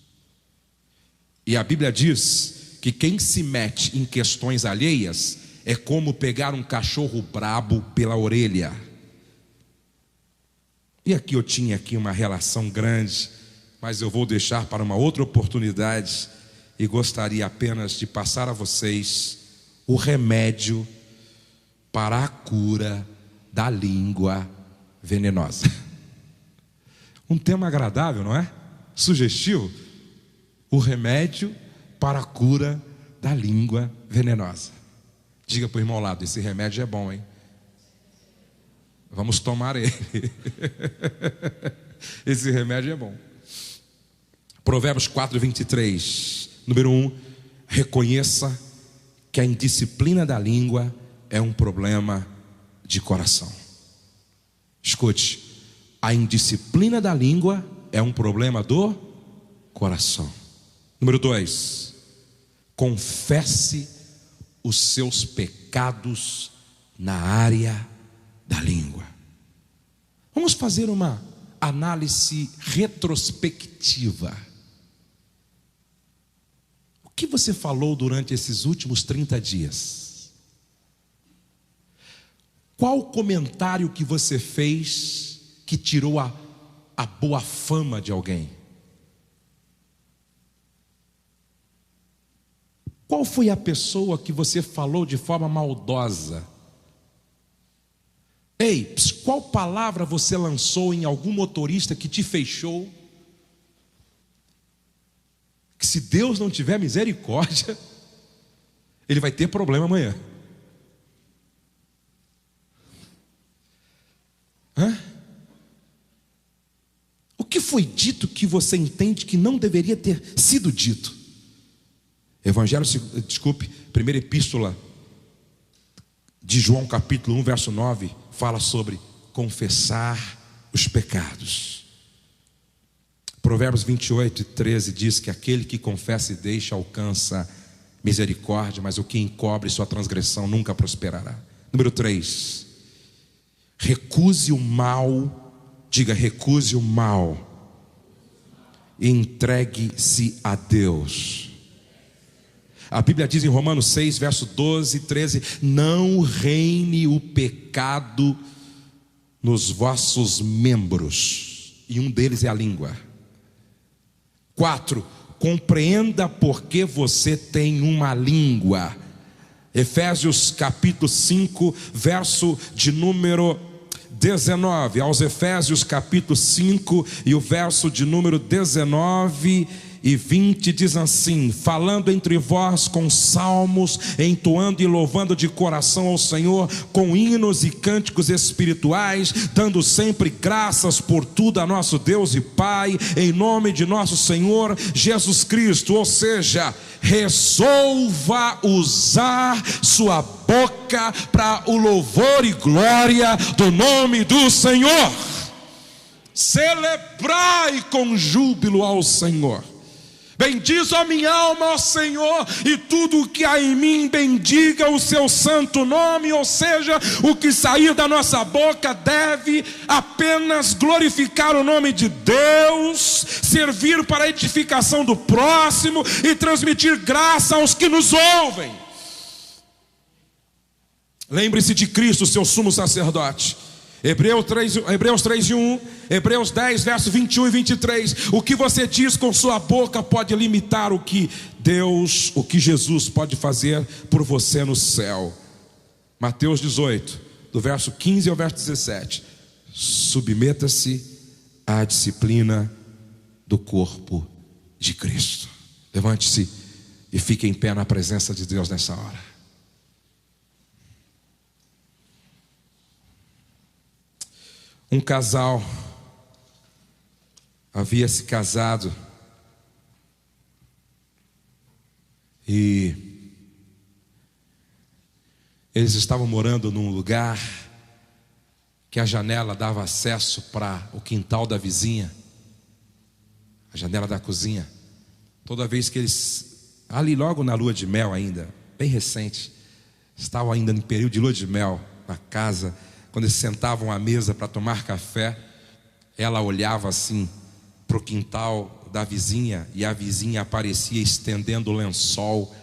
E a Bíblia diz que quem se mete em questões alheias é como pegar um cachorro brabo pela orelha. E aqui eu tinha uma relação grande, mas eu vou deixar para uma outra oportunidade, e gostaria apenas de passar a vocês o remédio para a cura da língua venenosa. Um tema agradável, não é? Sugestivo. O remédio para a cura da língua venenosa. Diga para o irmão ao lado: esse remédio é bom, hein? Vamos tomar ele. Esse remédio é bom. Provérbios 4:23. Número 1: reconheça que a indisciplina da língua é um problema de coração. Escute, a indisciplina da língua é um problema do coração. Número 2: confesse os seus pecados na área da língua. Vamos fazer uma análise retrospectiva. O que você falou durante esses últimos 30 dias? Qual comentário que você fez que tirou a boa fama de alguém? Qual foi a pessoa que você falou de forma maldosa? Ei, qual palavra você lançou em algum motorista que te fechou? Que se Deus não tiver misericórdia, ele vai ter problema amanhã. O que foi dito que você entende que não deveria ter sido dito? Primeira epístola de João, capítulo 1, verso 9, fala sobre confessar os pecados. Provérbios 28 e 13 diz que aquele que confessa e deixa alcança misericórdia, mas o que encobre sua transgressão nunca prosperará. Número 3, recuse o mal, diga recuse o mal, e entregue-se a Deus. A Bíblia diz em Romanos 6, verso 12 e 13: não reine o pecado nos vossos membros, e um deles é a língua. 4, compreenda porque você tem uma língua. Efésios capítulo 5, verso de número 19, aos Efésios capítulo 5 e o verso de número 19 e 20 diz assim: falando entre vós com salmos, entoando e louvando de coração ao Senhor, com hinos e cânticos espirituais, dando sempre graças por tudo a nosso Deus e Pai, em nome de nosso Senhor Jesus Cristo. Ou seja, resolva usar sua boca para o louvor e glória do nome do Senhor. Celebrai com júbilo ao Senhor. Bendiz a minha alma ao Senhor, e tudo o que há em mim bendiga o seu santo nome. Ou seja, o que sair da nossa boca deve apenas glorificar o nome de Deus, servir para a edificação do próximo e transmitir graça aos que nos ouvem. Lembre-se de Cristo, seu sumo sacerdote. Hebreus 3 e 1, Hebreus 10, verso 21 e 23. O que você diz com sua boca pode limitar o que Jesus pode fazer por você no céu. Mateus 18, do verso 15 ao verso 17. Submeta-se à disciplina do corpo de Cristo. Levante-se e fique em pé na presença de Deus nessa hora. Um casal havia se casado e eles estavam morando num lugar que a janela dava acesso para o quintal da vizinha, a janela da cozinha. Toda vez que eles, ali logo na lua de mel ainda, bem recente, estavam ainda no período de lua de mel na casa, quando eles sentavam à mesa para tomar café, ela olhava assim para o quintal da vizinha, e a vizinha aparecia estendendo o lençol.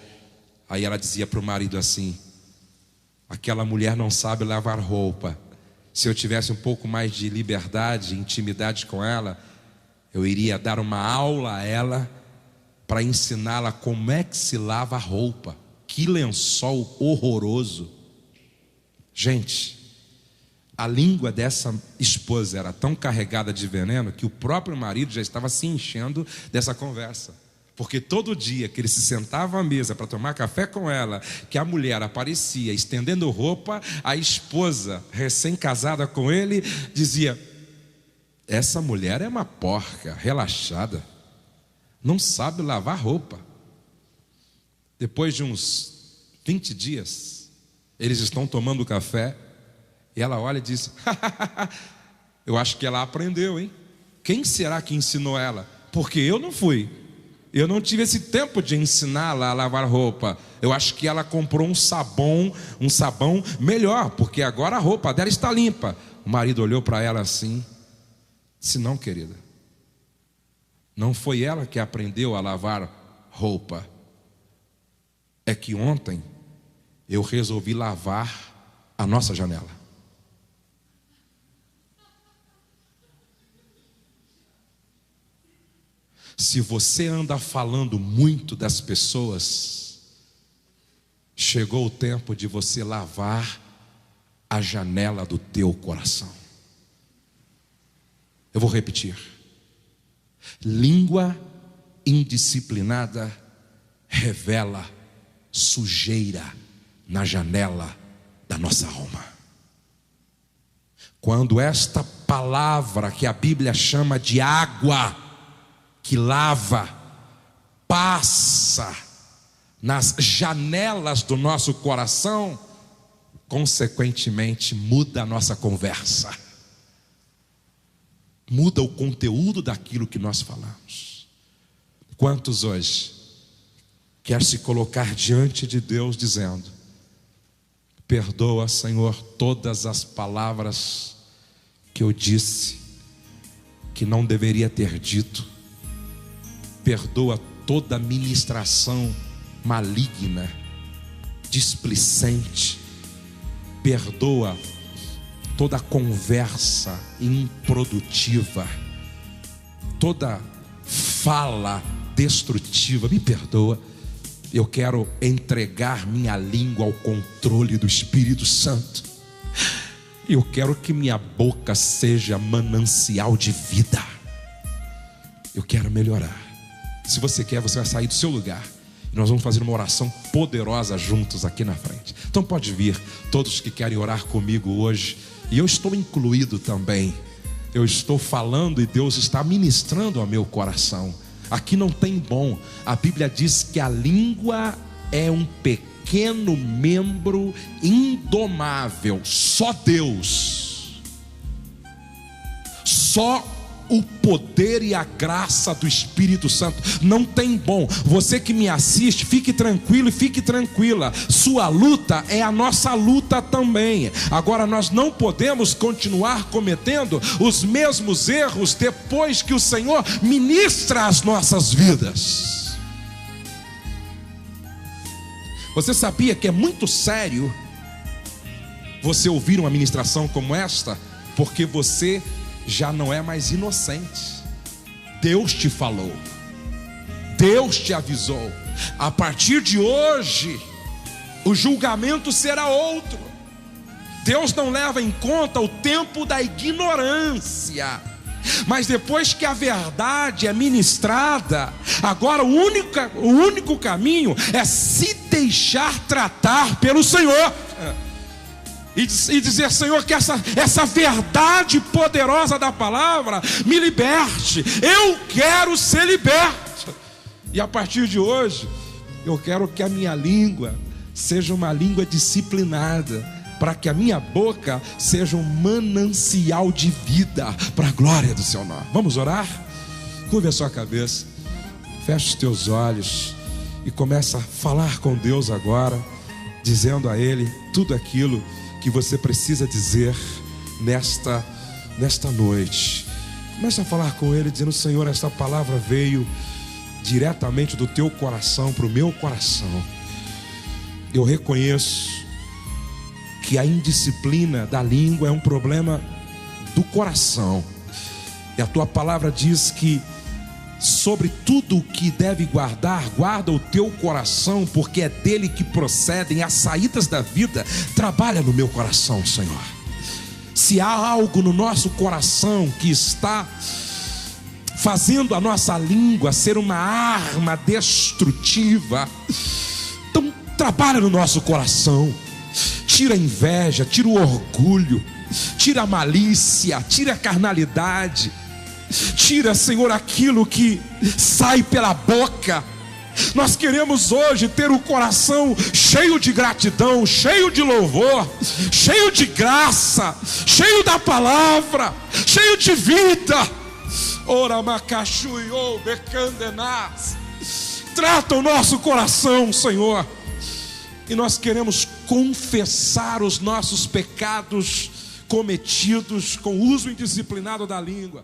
Aí ela dizia para o marido assim: aquela mulher não sabe lavar roupa. Se eu tivesse um pouco mais de liberdade, intimidade com ela, eu iria dar uma aula a ela para ensiná-la como é que se lava a roupa. Que lençol horroroso. Gente, a língua dessa esposa era tão carregada de veneno que o próprio marido já estava se enchendo dessa conversa. Porque todo dia que ele se sentava à mesa para tomar café com ela, que a mulher aparecia estendendo roupa, a esposa recém-casada com ele dizia: essa mulher é uma porca, relaxada, não sabe lavar roupa. Depois de uns 20 dias, eles estão tomando café, e ela olha e diz: eu acho que ela aprendeu, hein? Quem será que ensinou ela? Porque eu não fui. Eu não tive esse tempo de ensiná-la a lavar roupa. Eu acho que ela comprou um sabão melhor, porque agora a roupa dela está limpa. O marido olhou para ela assim, disse: não, querida, não foi ela que aprendeu a lavar roupa. É que ontem eu resolvi lavar a nossa janela. Se você anda falando muito das pessoas, chegou o tempo de você lavar a janela do teu coração. Eu vou repetir. Língua indisciplinada revela sujeira na janela da nossa alma. Quando esta palavra que a Bíblia chama de água que lava, passa nas janelas do nosso coração, consequentemente muda a nossa conversa, muda o conteúdo daquilo que nós falamos. Quantos hoje quer se colocar diante de Deus dizendo: perdoa, Senhor, todas as palavras que eu disse que não deveria ter dito, perdoa toda ministração maligna, displicente, perdoa toda conversa improdutiva, toda fala destrutiva, me perdoa. Eu quero entregar minha língua ao controle do Espírito Santo. Eu quero que minha boca seja manancial de vida. Eu quero melhorar. Se você quer, você vai sair do seu lugar e nós vamos fazer uma oração poderosa juntos aqui na frente. Então pode vir, todos que querem orar comigo hoje. E eu estou incluído também. Eu estou falando e Deus está ministrando ao meu coração. Aqui não tem bom. A Bíblia diz que a língua é um pequeno membro indomável. Só Deus, só o poder e a graça do Espírito Santo. Não tem bom. Você que me assiste, fique tranquilo e fique tranquila. Sua luta é a nossa luta também. Agora nós não podemos continuar cometendo os mesmos erros depois que o Senhor ministra as nossas vidas. Você sabia que é muito sério você ouvir uma ministração como esta? Porque você já não é mais inocente. Deus te falou, Deus te avisou. A partir de hoje o julgamento será outro. Deus não leva em conta o tempo da ignorância, mas depois que a verdade é ministrada, agora o único caminho é se deixar tratar pelo Senhor e dizer: Senhor, que essa verdade poderosa da palavra me liberte. Eu quero ser liberto. E a partir de hoje eu quero que a minha língua seja uma língua disciplinada, para que a minha boca seja um manancial de vida para a glória do seu nome. Vamos orar? Curva a sua cabeça, feche os teus olhos e começa a falar com Deus agora, dizendo a Ele tudo aquilo que você precisa dizer nesta noite. Começa a falar com Ele, dizendo: Senhor, esta palavra veio diretamente do teu coração para o meu coração. Eu reconheço que a indisciplina da língua é um problema do coração, e a tua palavra diz que sobre tudo o que deve guardar, guarda o teu coração, porque é dele que procedem as saídas da vida. Trabalha no meu coração, Senhor. Se há algo no nosso coração que está fazendo a nossa língua ser uma arma destrutiva, então trabalha no nosso coração. Tira a inveja, tira o orgulho, tira a malícia, tira a carnalidade. Tira, Senhor, aquilo que sai pela boca. Nós queremos hoje ter o coração cheio de gratidão, cheio de louvor, cheio de graça, cheio da palavra, cheio de vida. Ora macachui ou becandenas. Trata o nosso coração, Senhor. E nós queremos confessar os nossos pecados cometidos com o uso indisciplinado da língua.